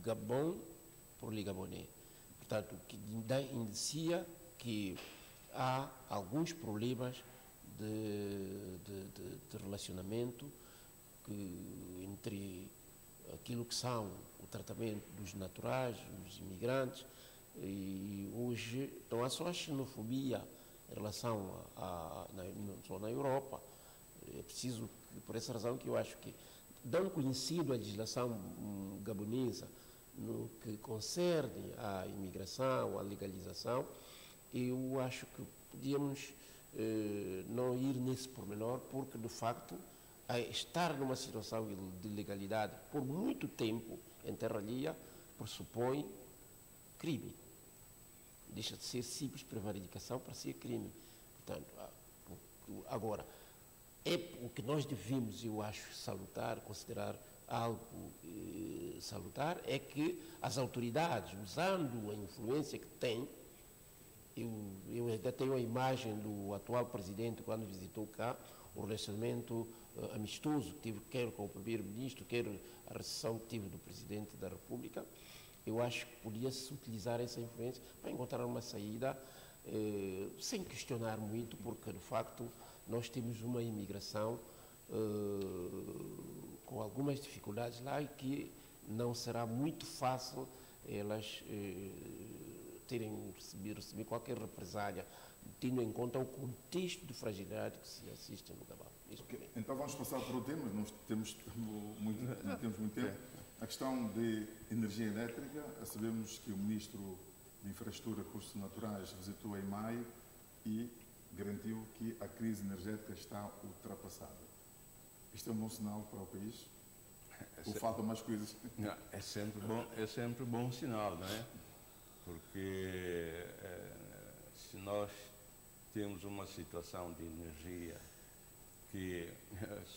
Gabão por Ligabonês. Portanto, que indicia que há alguns problemas de relacionamento entre aquilo que são o tratamento dos naturais, dos imigrantes, e hoje não há só a xenofobia em relação só na Europa. É preciso, por essa razão que eu acho que, dando conhecido a legislação gabonesa no que concerne à imigração, à legalização, eu acho que podíamos não ir nesse pormenor, porque, de facto, estar numa situação de ilegalidade por muito tempo em terra alheia pressupõe crime. Deixa de ser simples prevaricação para ser crime. Portanto, agora, o que nós devemos, eu acho, salutar, considerar algo salutar, é que as autoridades, usando a influência que têm, eu ainda tenho a imagem do atual presidente, quando visitou cá, o relacionamento amistoso que tive, quer com o primeiro-ministro, quer a recepção que tive do presidente da República. Eu acho que podia-se utilizar essa influência para encontrar uma saída sem questionar muito, porque, de facto, nós temos uma imigração com algumas dificuldades lá e que não será muito fácil elas receber qualquer represália, tendo em conta o contexto de fragilidade que se assiste no Gabão. Okay. Então vamos passar para o tema, não temos muito tempo. A questão de energia elétrica, sabemos que o Ministro de Infraestrutura e Recursos Naturais visitou em maio e garantiu que a crise energética está ultrapassada. Isto é um bom sinal para o país? Ou faltam mais coisas? Não, é sempre bom sinal, não é? Porque se nós temos uma situação de energia que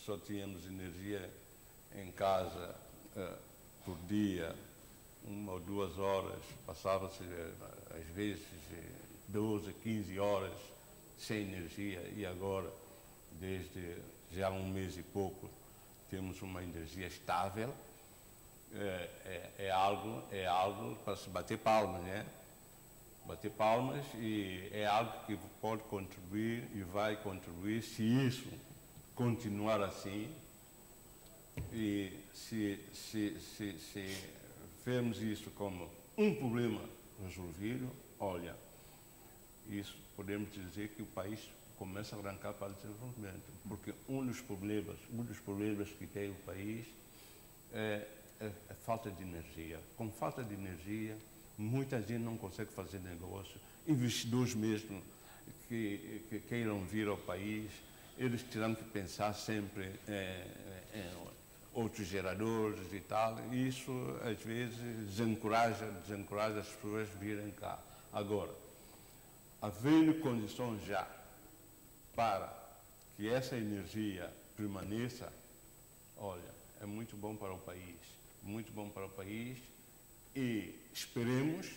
só tínhamos energia em casa por dia, 1 ou 2 horas, passava-se às vezes 12, 15 horas sem energia, e agora, desde já 1 mês e pouco, temos uma energia estável. É algo para se bater palmas, né? Bater palmas, e é algo que pode contribuir e vai contribuir se isso continuar assim, e se vemos isso como um problema resolvido, olha, isso podemos dizer que o país começa a arrancar para o desenvolvimento, porque um dos problemas que tem o país é a falta de energia. Com falta de energia, muita gente não consegue fazer negócio. Investidores mesmo que queiram vir ao país, eles terão que pensar sempre em outros geradores e tal, e isso às vezes desencoraja as pessoas a virem cá. Agora, havendo condições já para que essa energia permaneça, olha, é muito bom para o país, e esperemos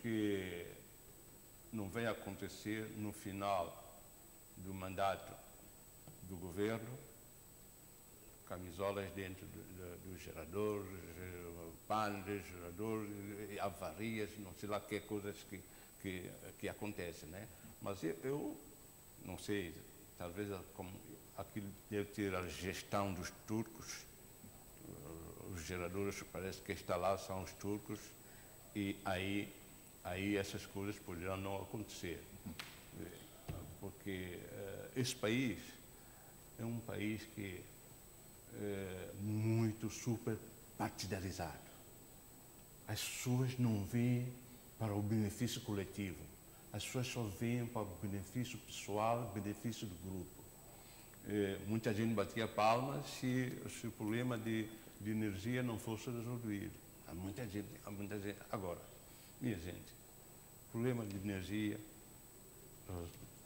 que não venha acontecer no final do mandato do governo camisolas dentro dos geradores, panos, geradores, avarias, não sei lá que coisas que acontecem, né? Mas eu não sei, talvez aquilo deve ter a gestão dos turcos. Os geradores, parece que está lá, são os turcos, e aí essas coisas poderão não acontecer. Porque esse país é um país que muito super partidarizado. As pessoas não veem para o benefício coletivo. As pessoas só veem para o benefício pessoal, benefício do grupo. Muita gente batia palmas se o problema de energia não fosse resolvido. Há muita gente. Agora, minha gente, o problema de energia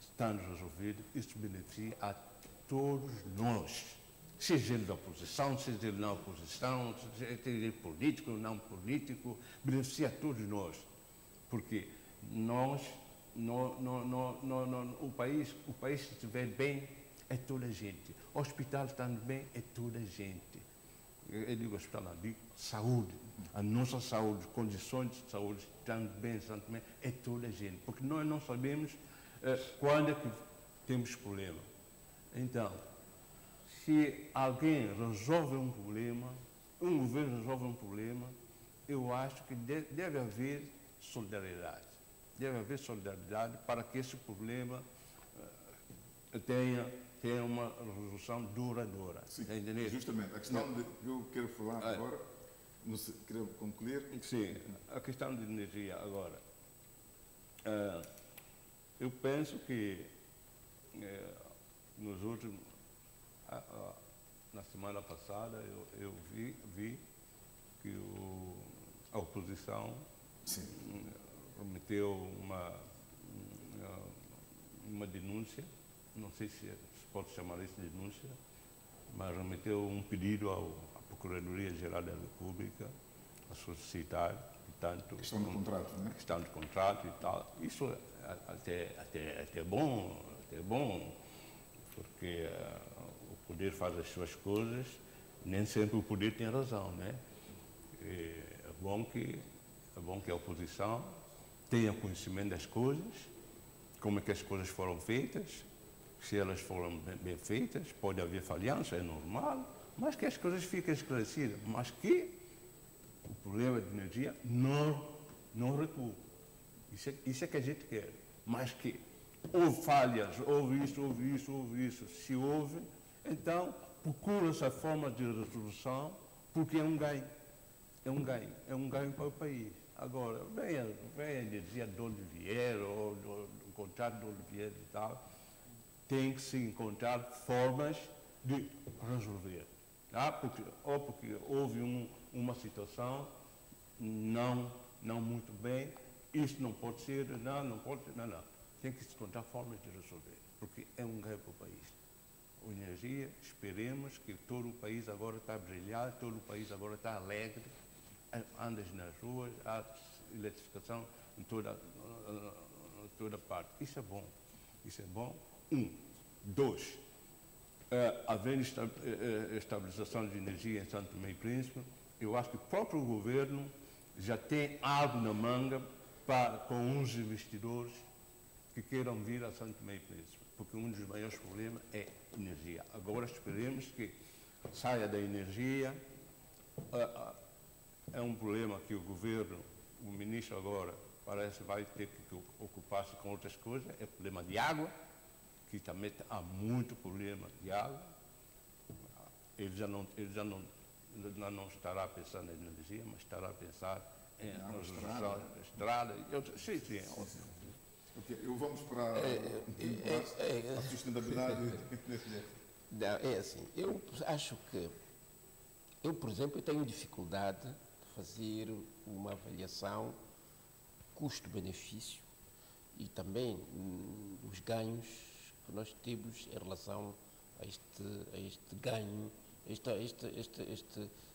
estando resolvido, isso beneficia a todos nós. Seja ele da oposição, seja ele na oposição, seja ele político ou não político, beneficia a todos nós. Porque nós, o país se estiver bem, é toda a gente. O hospital estando bem, é toda a gente. Eu digo hospital, não digo saúde. A nossa saúde, condições de saúde estando bem, é toda a gente. Porque nós não sabemos quando é que temos problema. Então, se alguém resolve um problema, um governo resolve um problema, eu acho que deve haver solidariedade. Deve haver solidariedade para que esse problema tenha uma resolução duradoura. Sim, entendeu? justamente. A questão que eu quero falar agora, não sei, quero concluir. Sim, a questão de energia agora. Eu penso que nos últimos... na semana passada eu vi que a oposição remeteu uma denúncia, não sei se pode chamar isso de denúncia, mas remeteu um pedido à Procuradoria-Geral da República a solicitar, portanto... Questão de contrato, não é? Questão de contrato e tal. Isso até bom, porque o poder faz as suas coisas, nem sempre o poder tem razão, né? É bom que a oposição tenha conhecimento das coisas, como é que as coisas foram feitas, se elas foram bem feitas, pode haver falhança, é normal, mas que as coisas fiquem esclarecidas, mas que o problema de energia não recua. Isso é que a gente quer, mas que houve falhas, houve isso, se houve, então procura-se a forma de resolução, porque é um ganho. É um ganho para o país. Agora, vem a energia de onde vier, ou do contrato de onde vier e tal, tem que se encontrar formas de resolver. Tá? Porque houve uma situação não muito bem, isso não pode ser, não. Tem que se encontrar formas de resolver, porque é um ganho para o país. A energia, esperemos que todo o país agora está a brilhar, todo o país agora está alegre, andas nas ruas, há eletrificação em toda parte. Isso é bom. 1. 2. Havendo estabilização de energia em Santo Tomé e Príncipe, eu acho que o próprio governo já tem algo na manga com uns investidores que queiram vir a Santo Tomé e Príncipe, porque um dos maiores problemas é energia. Agora esperemos que saia da energia. É um problema que o governo, o ministro agora, parece vai ter que ocupar-se com outras coisas, é o problema de água, que também há muito problema de água. Ele já não estará a pensar na energia, mas estará a pensar em estrada. Sim. Okay, vamos para a sustentabilidade. É assim, eu acho que por exemplo, tenho dificuldade de fazer uma avaliação custo-benefício e também os ganhos que nós temos em relação a este ganho,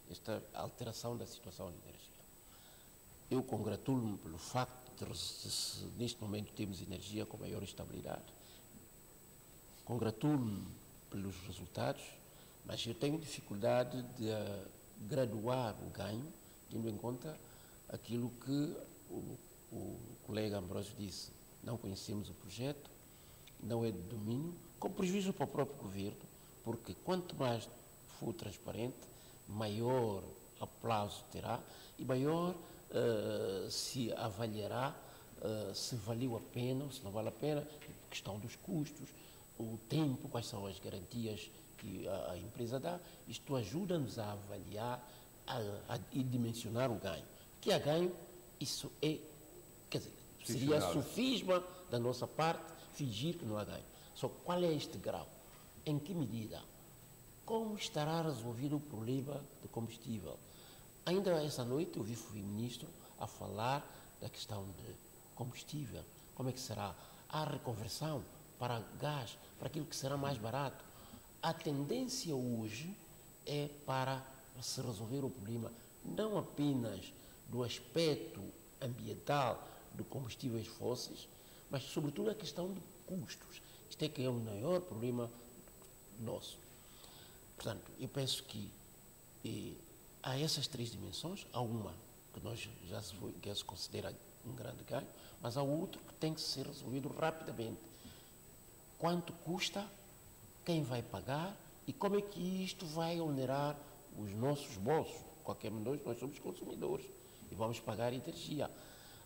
esta alteração da situação de energia. Eu congratulo-me pelo facto de neste momento temos energia com maior estabilidade. Congratulo-me pelos resultados, mas eu tenho dificuldade de graduar o ganho, tendo em conta aquilo que o colega Ambrósio disse. Não conhecemos o projeto, não é de domínio, com prejuízo para o próprio governo, porque quanto mais for transparente, maior aplauso terá e maior se avaliará se valeu a pena ou se não vale a pena, questão dos custos, o tempo, quais são as garantias que a empresa dá, isto ajuda-nos a avaliar e dimensionar o ganho. Que há ganho, isso é, quer dizer, seria sofisma da nossa parte fingir que não há ganho. Só qual é este grau? Em que medida? Como estará resolvido o problema de combustível? Ainda essa noite eu vi o ministro a falar da questão de combustível. Como é que será a reconversão para gás, para aquilo que será mais barato? A tendência hoje é para se resolver o problema não apenas do aspecto ambiental de combustíveis fósseis, mas sobretudo a questão de custos. Isto é que é o maior problema nosso. Portanto, eu penso que há essas três dimensões. Há uma que já se considera um grande ganho, mas há outro que tem que ser resolvido rapidamente. Quanto custa, quem vai pagar e como é que isto vai onerar os nossos bolsos? Qualquer um de nós somos consumidores e vamos pagar energia.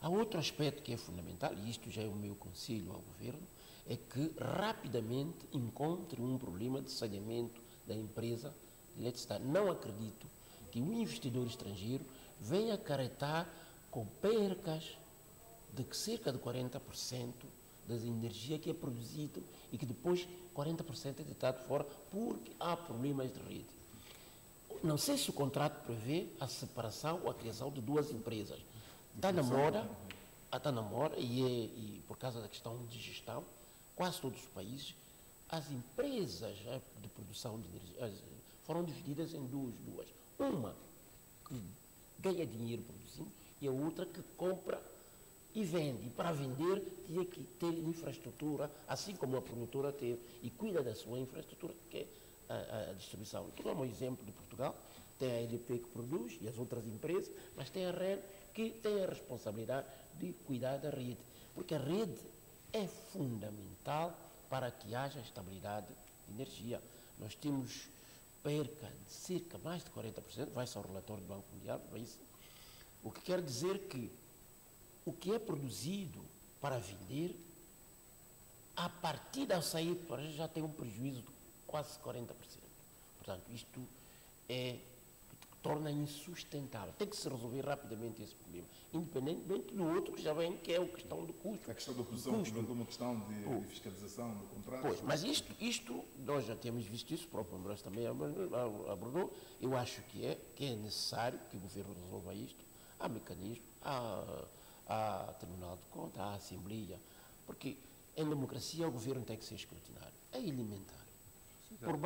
Há outro aspecto que é fundamental, e isto já é o meu conselho ao governo, é que rapidamente encontre um problema de saneamento da empresa de eletricidade. Não acredito que o investidor estrangeiro venha acarretar com percas de cerca de 40% da energia que é produzida e que depois 40% é deitado fora porque há problemas de rede. Não sei se o contrato prevê a separação ou a criação de duas empresas. Está na moda e por causa da questão de gestão, quase todos os países, as empresas de produção de energia foram divididas em duas. Uma que ganha dinheiro produzindo e a outra que compra e vende. E para vender tinha que ter infraestrutura, assim como a promotora teve, e cuida da sua infraestrutura, que é a distribuição. Estou a dar um exemplo de Portugal, tem a EDP que produz e as outras empresas, mas tem a REN que tem a responsabilidade de cuidar da rede, porque a rede é fundamental para que haja estabilidade de energia. Nós temos perca de cerca mais de 40%, vai-se ao relatório do Banco Mundial, o que quer dizer que o que é produzido para vender, a partir da sair já tem um prejuízo de quase 40%. Portanto, isto torna insustentável. Tem que se resolver rapidamente esse problema, independentemente do outro que já vem, que é a questão do custo. A questão da oposição levantou uma questão de fiscalização do contrato. Pois, mas isto, nós já temos visto isso, o próprio Ambroso também abordou. Eu acho que é necessário que o governo resolva isto. Há mecanismo, há Tribunal de Contas, há Assembleia, porque em democracia o governo tem que ser escrutinário. É elementar. Por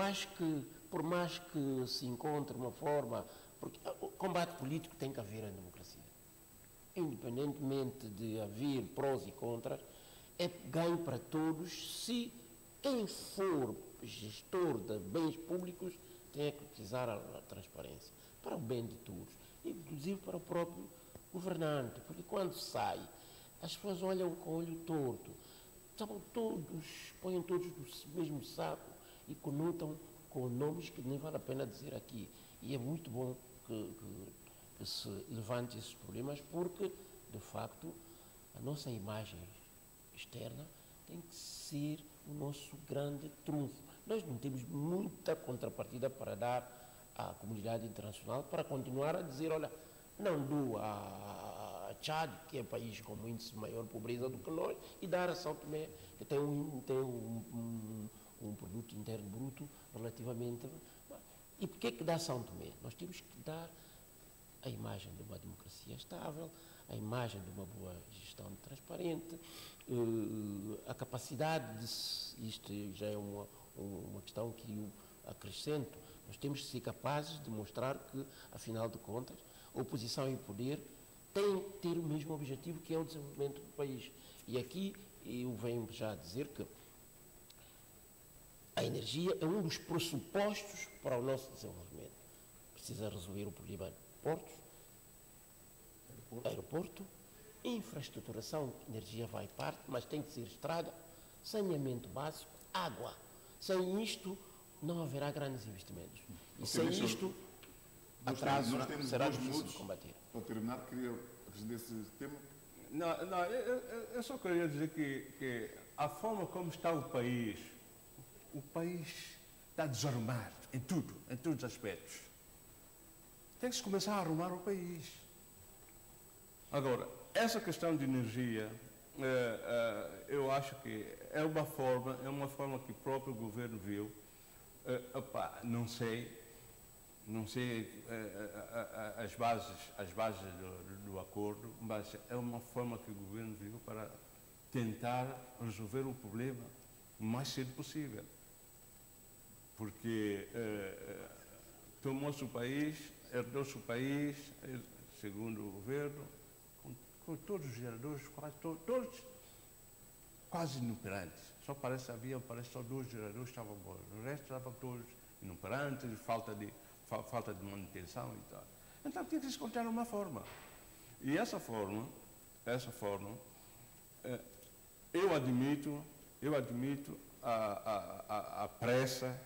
mais que se encontre uma forma, porque o combate político tem que haver em democracia. Independentemente de haver prós e contras, é ganho para todos se quem for gestor de bens públicos tem que utilizar a transparência para o bem de todos, inclusive para o próprio governante, porque quando sai, as pessoas olham com o olho torto, põem todos no mesmo saco e conotam com nomes que nem vale a pena dizer aqui. E é muito bom que se levante esses problemas, porque, de facto, a nossa imagem externa tem que ser o nosso grande trunfo. Nós não temos muita contrapartida para dar à comunidade internacional para continuar a dizer, olha, não dou a Chad, que é um país com um índice de maior pobreza do que nós, e dar a São Tomé, que tem um produto interno bruto relativamente... E por que dá São Tomé? Nós temos que dar a imagem de uma democracia estável, a imagem de uma boa gestão transparente, a capacidade de... Isto já é uma questão que eu acrescento. Nós temos que ser capazes de mostrar que, afinal de contas, a oposição e o poder têm que ter o mesmo objetivo, que é o desenvolvimento do país. E aqui eu venho já dizer que a energia é um dos pressupostos para o nosso desenvolvimento. Precisa resolver o problema de portos, aeroporto, infraestruturação, energia vai parte, mas tem que ser estrada, saneamento básico, água. Sem isto, não haverá grandes investimentos. E sem isto, atraso será difícil de combater. Para terminar, queria responder esse tema. Não, eu só queria dizer que a forma como está o país está desarrumado em tudo, em todos os aspectos. Tem que se começar a arrumar o país. Agora, essa questão de energia, eu acho que é uma forma que o próprio governo viu. Não sei as bases do acordo, mas é uma forma que o governo viu para tentar resolver o problema o mais cedo possível. Porque tomou-se o país, herdou-se o país, segundo o governo, com todos os geradores, quase inoperantes. Parece só 2 geradores que estavam bons. O resto estavam todos inoperantes, falta de manutenção e tal. Então tinha que se encontrar uma forma. E essa forma, eu admito a pressa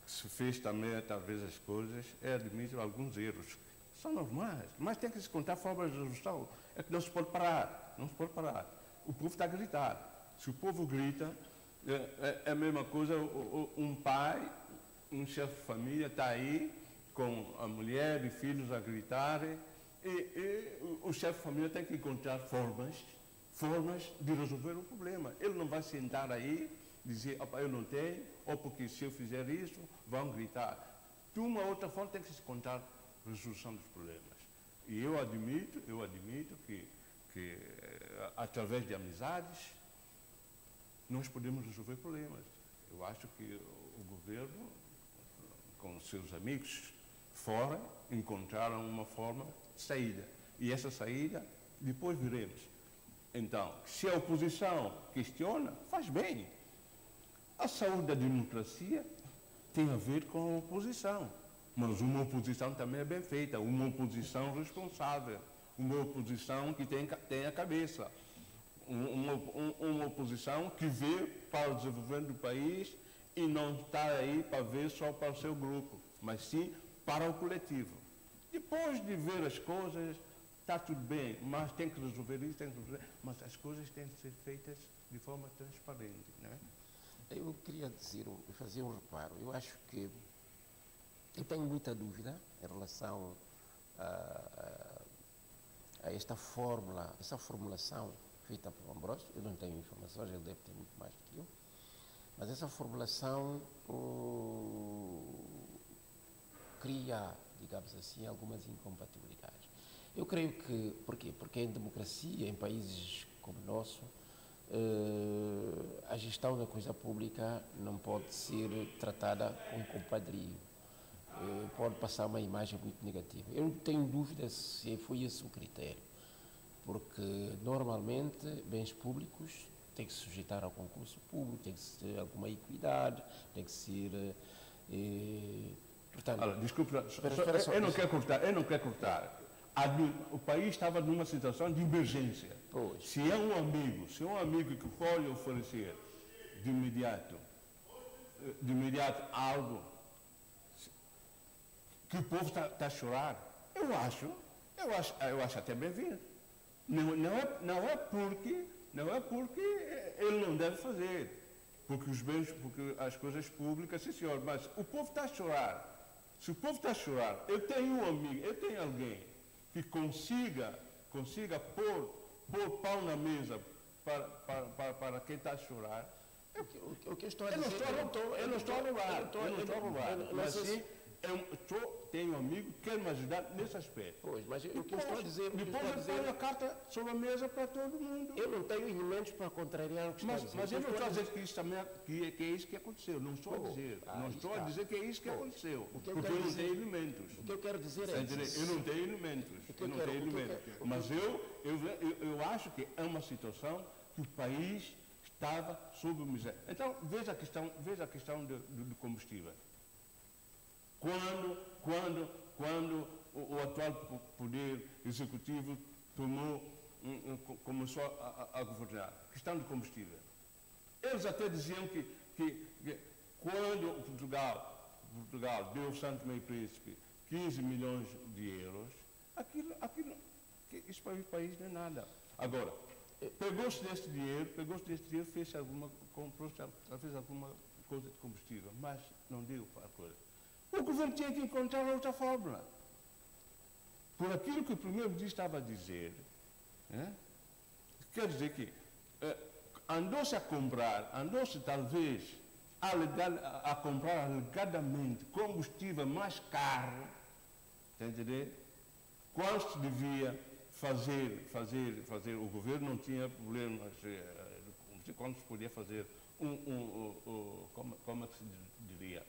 que se fez também, talvez, as coisas, admito alguns erros. São normais, mas tem que se encontrar formas de resolução. É que não se pode parar, O povo está a gritar. Se o povo grita, é a mesma coisa, um pai, um chefe de família está aí com a mulher e filhos a gritarem e o chefe de família tem que encontrar formas de resolver o problema. Ele não vai sentar aí e dizer, eu não tenho, ou porque se eu fizer isso, vão gritar. De uma outra forma tem que se encontrar resolução dos problemas. E eu admito que através de amizades, nós podemos resolver problemas. Eu acho que o governo, com os seus amigos fora, encontraram uma forma de saída. E essa saída, depois veremos. Então, se a oposição questiona, faz bem. A saúde da democracia tem a ver com a oposição. Mas uma oposição também é bem feita, uma oposição responsável, uma oposição que tem a cabeça. Uma oposição que vê para o desenvolvimento do país e não está aí para ver só para o seu grupo, mas sim para o coletivo. Depois de ver as coisas, está tudo bem, mas tem que resolver isso, mas as coisas têm que ser feitas de forma transparente, não é? Eu queria fazer um reparo. Eu acho que eu tenho muita dúvida em relação a esta fórmula, essa formulação feita por Ambrosio. Eu não tenho informações, ele deve ter muito mais do que eu, mas essa formulação cria, digamos assim, algumas incompatibilidades. Eu creio que, porquê? Porque em democracia, em países como o nosso, a gestão da coisa pública não pode ser tratada com compadrio. Pode passar uma imagem muito negativa. Eu não tenho dúvida se foi esse o critério, porque normalmente bens públicos têm que se sujeitar ao concurso público, tem que ser alguma equidade, tem que ser... portanto, desculpe, eu não quero cortar. O país estava numa situação de emergência. Pois. Se é um amigo que pode oferecer de imediato algo que o povo está a chorar, eu acho até bem-vindo. Não é porque ele não deve fazer, porque as coisas públicas, sim senhor, mas o povo está a chorar. Se o povo está a chorar, eu tenho um amigo, eu tenho alguém que consiga pôr pão na mesa para quem está a chorar. O que eu estou a dizer... Eu não estou a roubar, mas sim, tenho um amigo que quer me ajudar nesse aspecto. Pois, mas o que eu estou a dizer... Depois eu ponho a carta sobre a mesa para todo mundo. Eu não tenho elementos para contrariar o que está a dizer. Mas eu não estou a dizer que isso também que é isso que aconteceu. Não estou a dizer. Não estou a dizer que é isso que aconteceu. Porque eu não tenho elementos. O que eu quero dizer é isso. Eu não tenho elementos. Mas eu acho que é uma situação que o país estava sob miséria. Então, veja a questão do combustível. Quando o atual poder executivo começou a governar, questão de combustível. Eles até diziam que quando Portugal deu ao Santo Meio Príncipe 15 milhões de euros, isso para o país não é nada. Agora, pegou-se desse dinheiro, fez alguma coisa de combustível, mas não digo para a coisa. O governo tinha que encontrar outra fórmula. Por aquilo que o primeiro-ministro estava a dizer, quer dizer que andou-se a comprar, andou-se talvez a comprar alegadamente combustível mais caro, está a entender? Quando se devia fazer, o governo não tinha problemas, quando se podia fazer como é que se diria?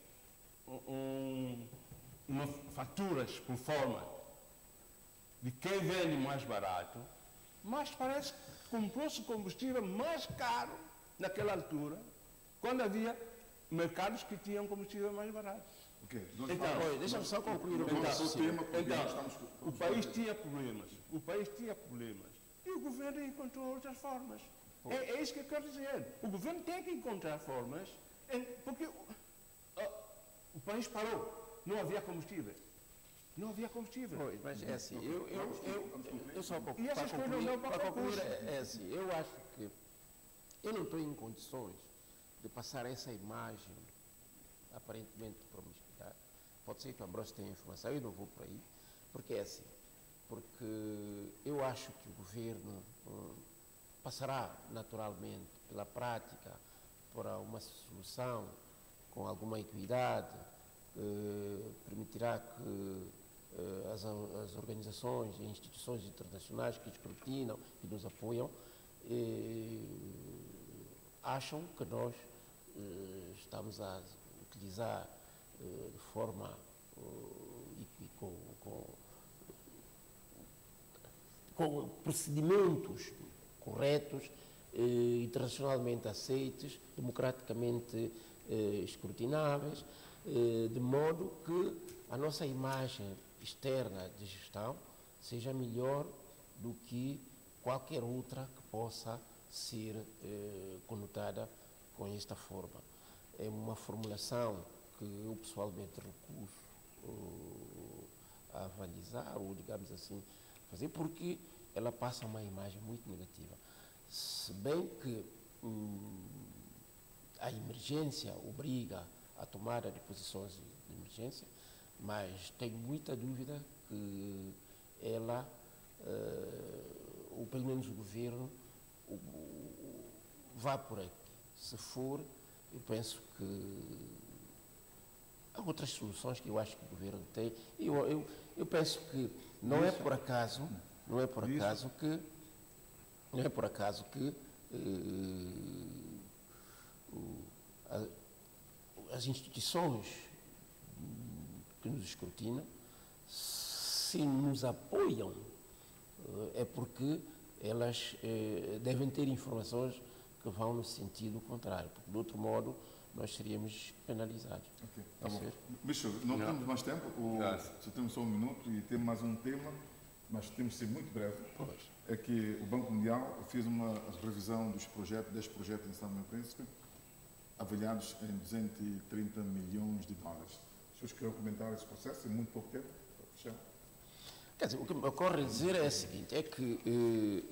Uma faturas por forma de quem vende mais barato, mas parece que comprou-se combustível mais caro naquela altura, quando havia mercados que tinham combustível mais barato. Okay. Então, deixa-me só concluir o o país tinha problemas. O país tinha problemas. E o governo encontrou outras formas. É isso que eu quero dizer. O governo tem que encontrar formas, porque o país parou. Não havia combustível. Não havia combustível. Pois, mas é assim, eu só E essas coisas não para concluir, é assim, eu acho que eu não estou em condições de passar essa imagem aparentemente de promiscuidade. Pode ser que o Ambrosio tenha informação, eu não vou por aí, porque é assim, porque eu acho que o governo passará naturalmente pela prática para uma solução com alguma equidade, permitirá que as organizações e instituições internacionais que escrutinam e nos apoiam acham que nós estamos a utilizar de forma com procedimentos corretos, internacionalmente aceitos, democraticamente escrutináveis, de modo que a nossa imagem externa de gestão seja melhor do que qualquer outra que possa ser conotada com esta forma. É uma formulação que eu pessoalmente recuso a avalizar, ou digamos assim, fazer, porque ela passa uma imagem muito negativa. Se bem que a emergência obriga a tomada de posições de emergência, mas tenho muita dúvida que ela, ou pelo menos o governo, vá por aqui. Se for, eu penso que há outras soluções que eu acho que o governo tem. Eu penso que não é por acaso que as instituições que nos escrutinam, se nos apoiam, é porque elas devem ter informações que vão no sentido contrário, porque de outro modo nós seríamos penalizados. Okay, tá bom. Bicho, não temos mais tempo, só temos só um minuto e temos mais um tema, mas temos de ser muito breve. Pois. É que o Banco Mundial fez uma revisão dos projetos, 10 projetos em São Tomé e Príncipe, avaliados em 230 milhões de dólares. As pessoas querem comentar esse processo em muito pouco tempo? Quer dizer, o que me ocorre dizer é o seguinte, é que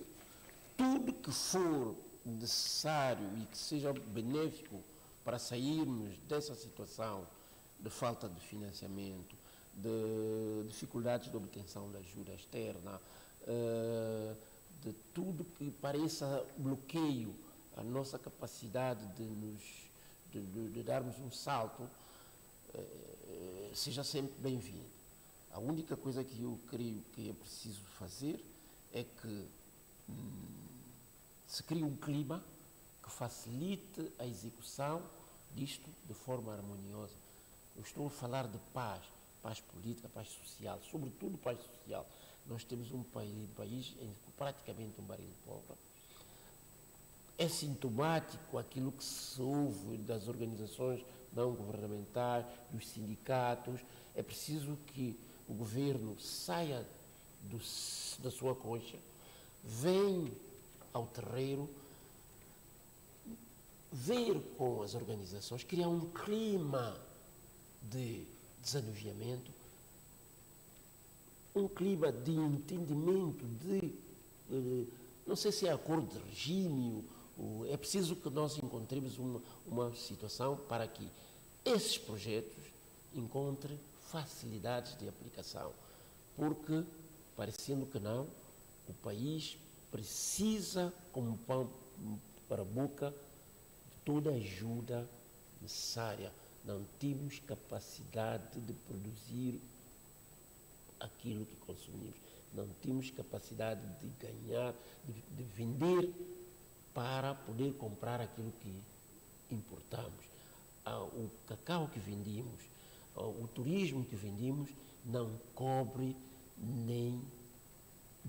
tudo que for necessário e que seja benéfico para sairmos dessa situação de falta de financiamento, de dificuldades de obtenção de ajuda externa, de tudo que pareça bloqueio à nossa capacidade de darmos um salto, seja sempre bem-vindo. A única coisa que eu creio que é preciso fazer é que se crie um clima que facilite a execução disto de forma harmoniosa. Eu estou a falar de paz, paz política, paz social, sobretudo paz social. Nós temos um país em praticamente um barril de pólvora. É sintomático aquilo que se ouve das organizações não governamentais, dos sindicatos. É preciso que o governo saia da sua concha, venha ao terreiro, ver com as organizações, criar um clima de desanuviamento, um clima de entendimento, não sei se é acordo de regime É preciso que nós encontremos uma situação para que esses projetos encontrem facilidades de aplicação, porque, parecendo que não, o país precisa, como pão para a boca, de toda a ajuda necessária. Não temos capacidade de produzir aquilo que consumimos. Não temos capacidade de ganhar, de vender para poder comprar aquilo que importamos. O cacau que vendemos, o turismo que vendemos não cobre nem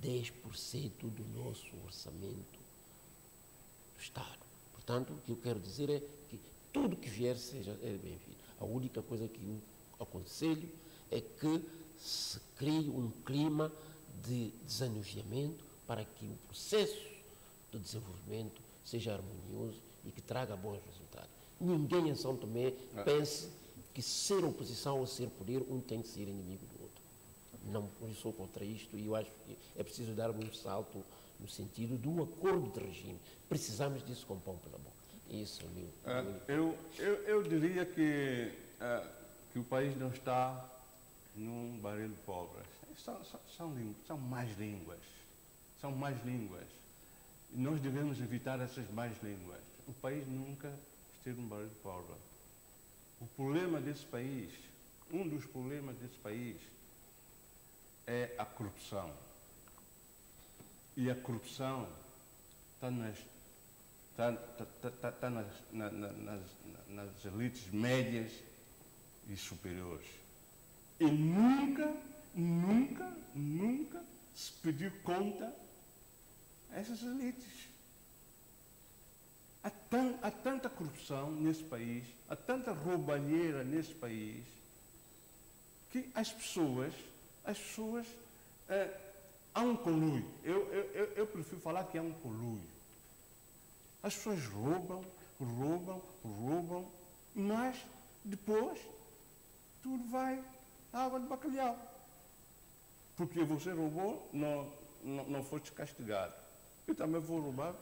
10% do nosso orçamento do Estado. Portanto, o que eu quero dizer é que tudo que vier seja bem-vindo. A única coisa que eu aconselho é que se crie um clima de desanuviamento para que o processo de desenvolvimento seja harmonioso e que traga bons resultados. Ninguém em São Tomé pense que ser oposição ou ser poder, um tem que ser inimigo do outro. Não, eu sou contra isto e eu acho que é preciso dar um salto no sentido do acordo de regime. Precisamos disso com pão pela boca. Isso é meu. Eu diria que o país não está num barril de pólvora. São mais línguas. São mais línguas. E nós devemos evitar essas mais línguas. O país nunca esteve num barril de pólvora. O problema desse país, um dos problemas desse país, é a corrupção. E a corrupção está nas elites médias e superiores. E nunca se pediu conta a essas elites. Há tanta corrupção nesse país, há tanta roubalheira nesse país, que as pessoas há um conluio. Eu prefiro falar que há um conluio. As pessoas roubam, mas depois tudo vai à água de bacalhau. Porque você roubou, não foste castigado. Eu também vou roubar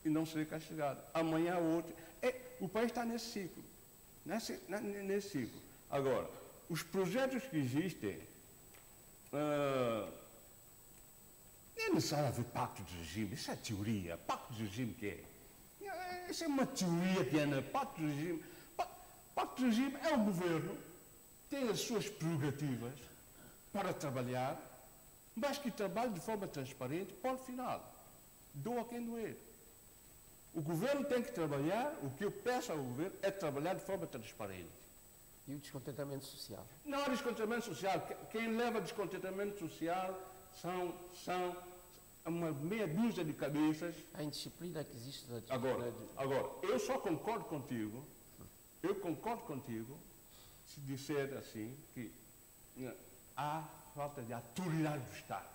e não serei castigado. Amanhã outro. O país está nesse ciclo. Nesse ciclo. Agora, os projetos que existem, nem é necessário haver pacto de regime. Isso é teoria. Pacto de regime que é? Isso é uma teoria que é, né? Pacto de regime. Pacto de regime é o governo, tem as suas prerrogativas para trabalhar, mas que trabalhe de forma transparente, ponto final. Doa quem doer. O governo tem que trabalhar, o que eu peço ao governo é trabalhar de forma transparente. E o descontentamento social? Não há descontentamento social. Quem leva descontentamento social são uma meia dúzia de cabeças. A indisciplina que existe na Agora, eu só concordo contigo, se disser assim, que há falta de autoridade do Estado.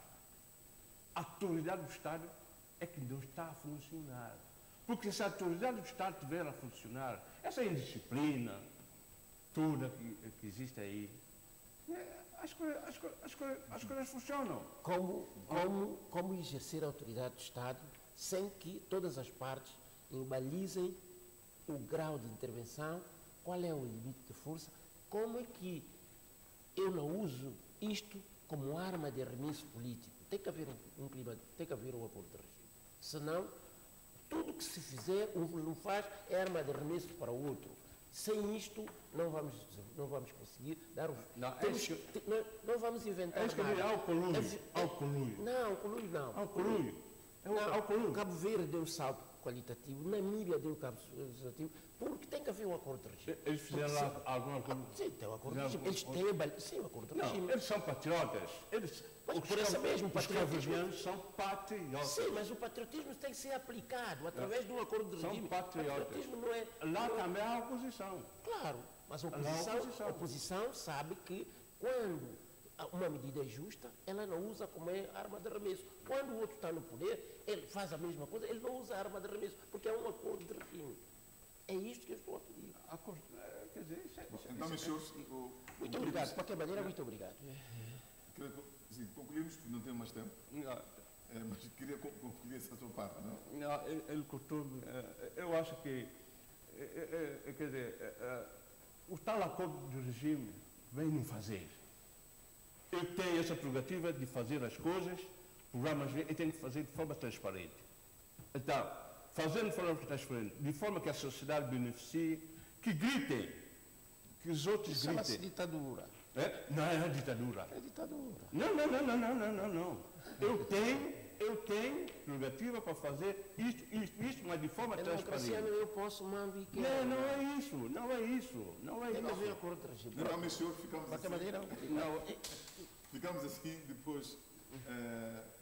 A autoridade do Estado é que não está a funcionar. Porque se a autoridade do Estado estiver a funcionar, essa indisciplina toda que existe aí, as coisas funcionam. Como exercer a autoridade do Estado sem que todas as partes embalizem o grau de intervenção, qual é o limite de força, como é que eu não uso isto como arma de arremesso político. Tem que haver um clima, tem que haver um acordo de regime. Senão, tudo que se fizer, um não faz, é arma de arremesso para o outro. Sem isto, não vamos conseguir dar o... Não vamos inventar nada. Há o conluio. Não, o conluio não. Há o conluio. O Cabo Verde deu um salto qualitativo, Namíbia deu um salto qualitativo, porque tem que haver um acordo de regime. Eles fizeram lá alguma coisa? Sim, tem um acordo de regime. Eles têm um acordo de regime. Não, eles são patriotas. Mas por isso mesmo, os cabo-verdianos são patriotas. Sim, mas o patriotismo tem que ser aplicado através de um acordo de regime. São patriotas. O patriotismo não é... Lá também há oposição. Claro, mas a oposição sabe que quando uma medida é justa, ela não usa como arma de arremesso. Quando o outro está no poder, ele faz a mesma coisa, ele não usa arma de arremesso, porque é um acordo de regime. É isto que eu estou a pedir. Quer dizer, então, meus senhores... Muito obrigado. De qualquer maneira, muito obrigado. Concluímos, não temos mais tempo. mas queria concluir essa sua parte, não? Não, ele cortou. Eu acho que, quer dizer, o tal acordo de regime vem não fazer. Ele tem essa prerrogativa de fazer as coisas, programas, e tem que fazer de forma transparente. Então, fazendo de forma transparente, de forma que a sociedade beneficie, que gritem, que os outros gritem. Chama-se ditadura. Não é ditadura. É ditadura. Não. Eu tenho prerrogativa para fazer isto, mas de forma transparente. Eu posso mandar que Não é isso. tem a ver com o regime. Não, meu senhor, ficamos Qualquer assim. maneira, Ficamos assim, depois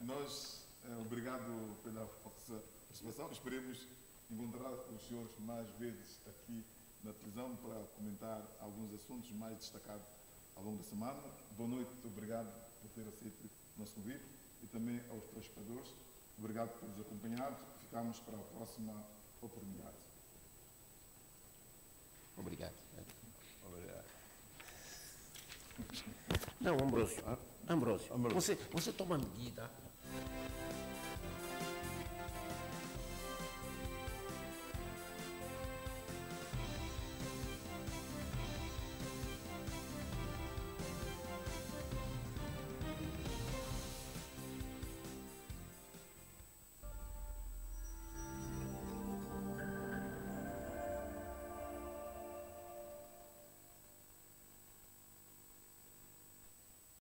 nós, obrigado pela vossa participação, esperemos encontrar os senhores mais vezes aqui na televisão para comentar alguns assuntos mais destacados ao longo da semana. Boa noite, obrigado por ter aceito o nosso convite e também aos telespectadores. Obrigado por nos acompanhar. Ficamos para a próxima oportunidade. Obrigado. Obrigado. Não, Ambrósio, você toma medida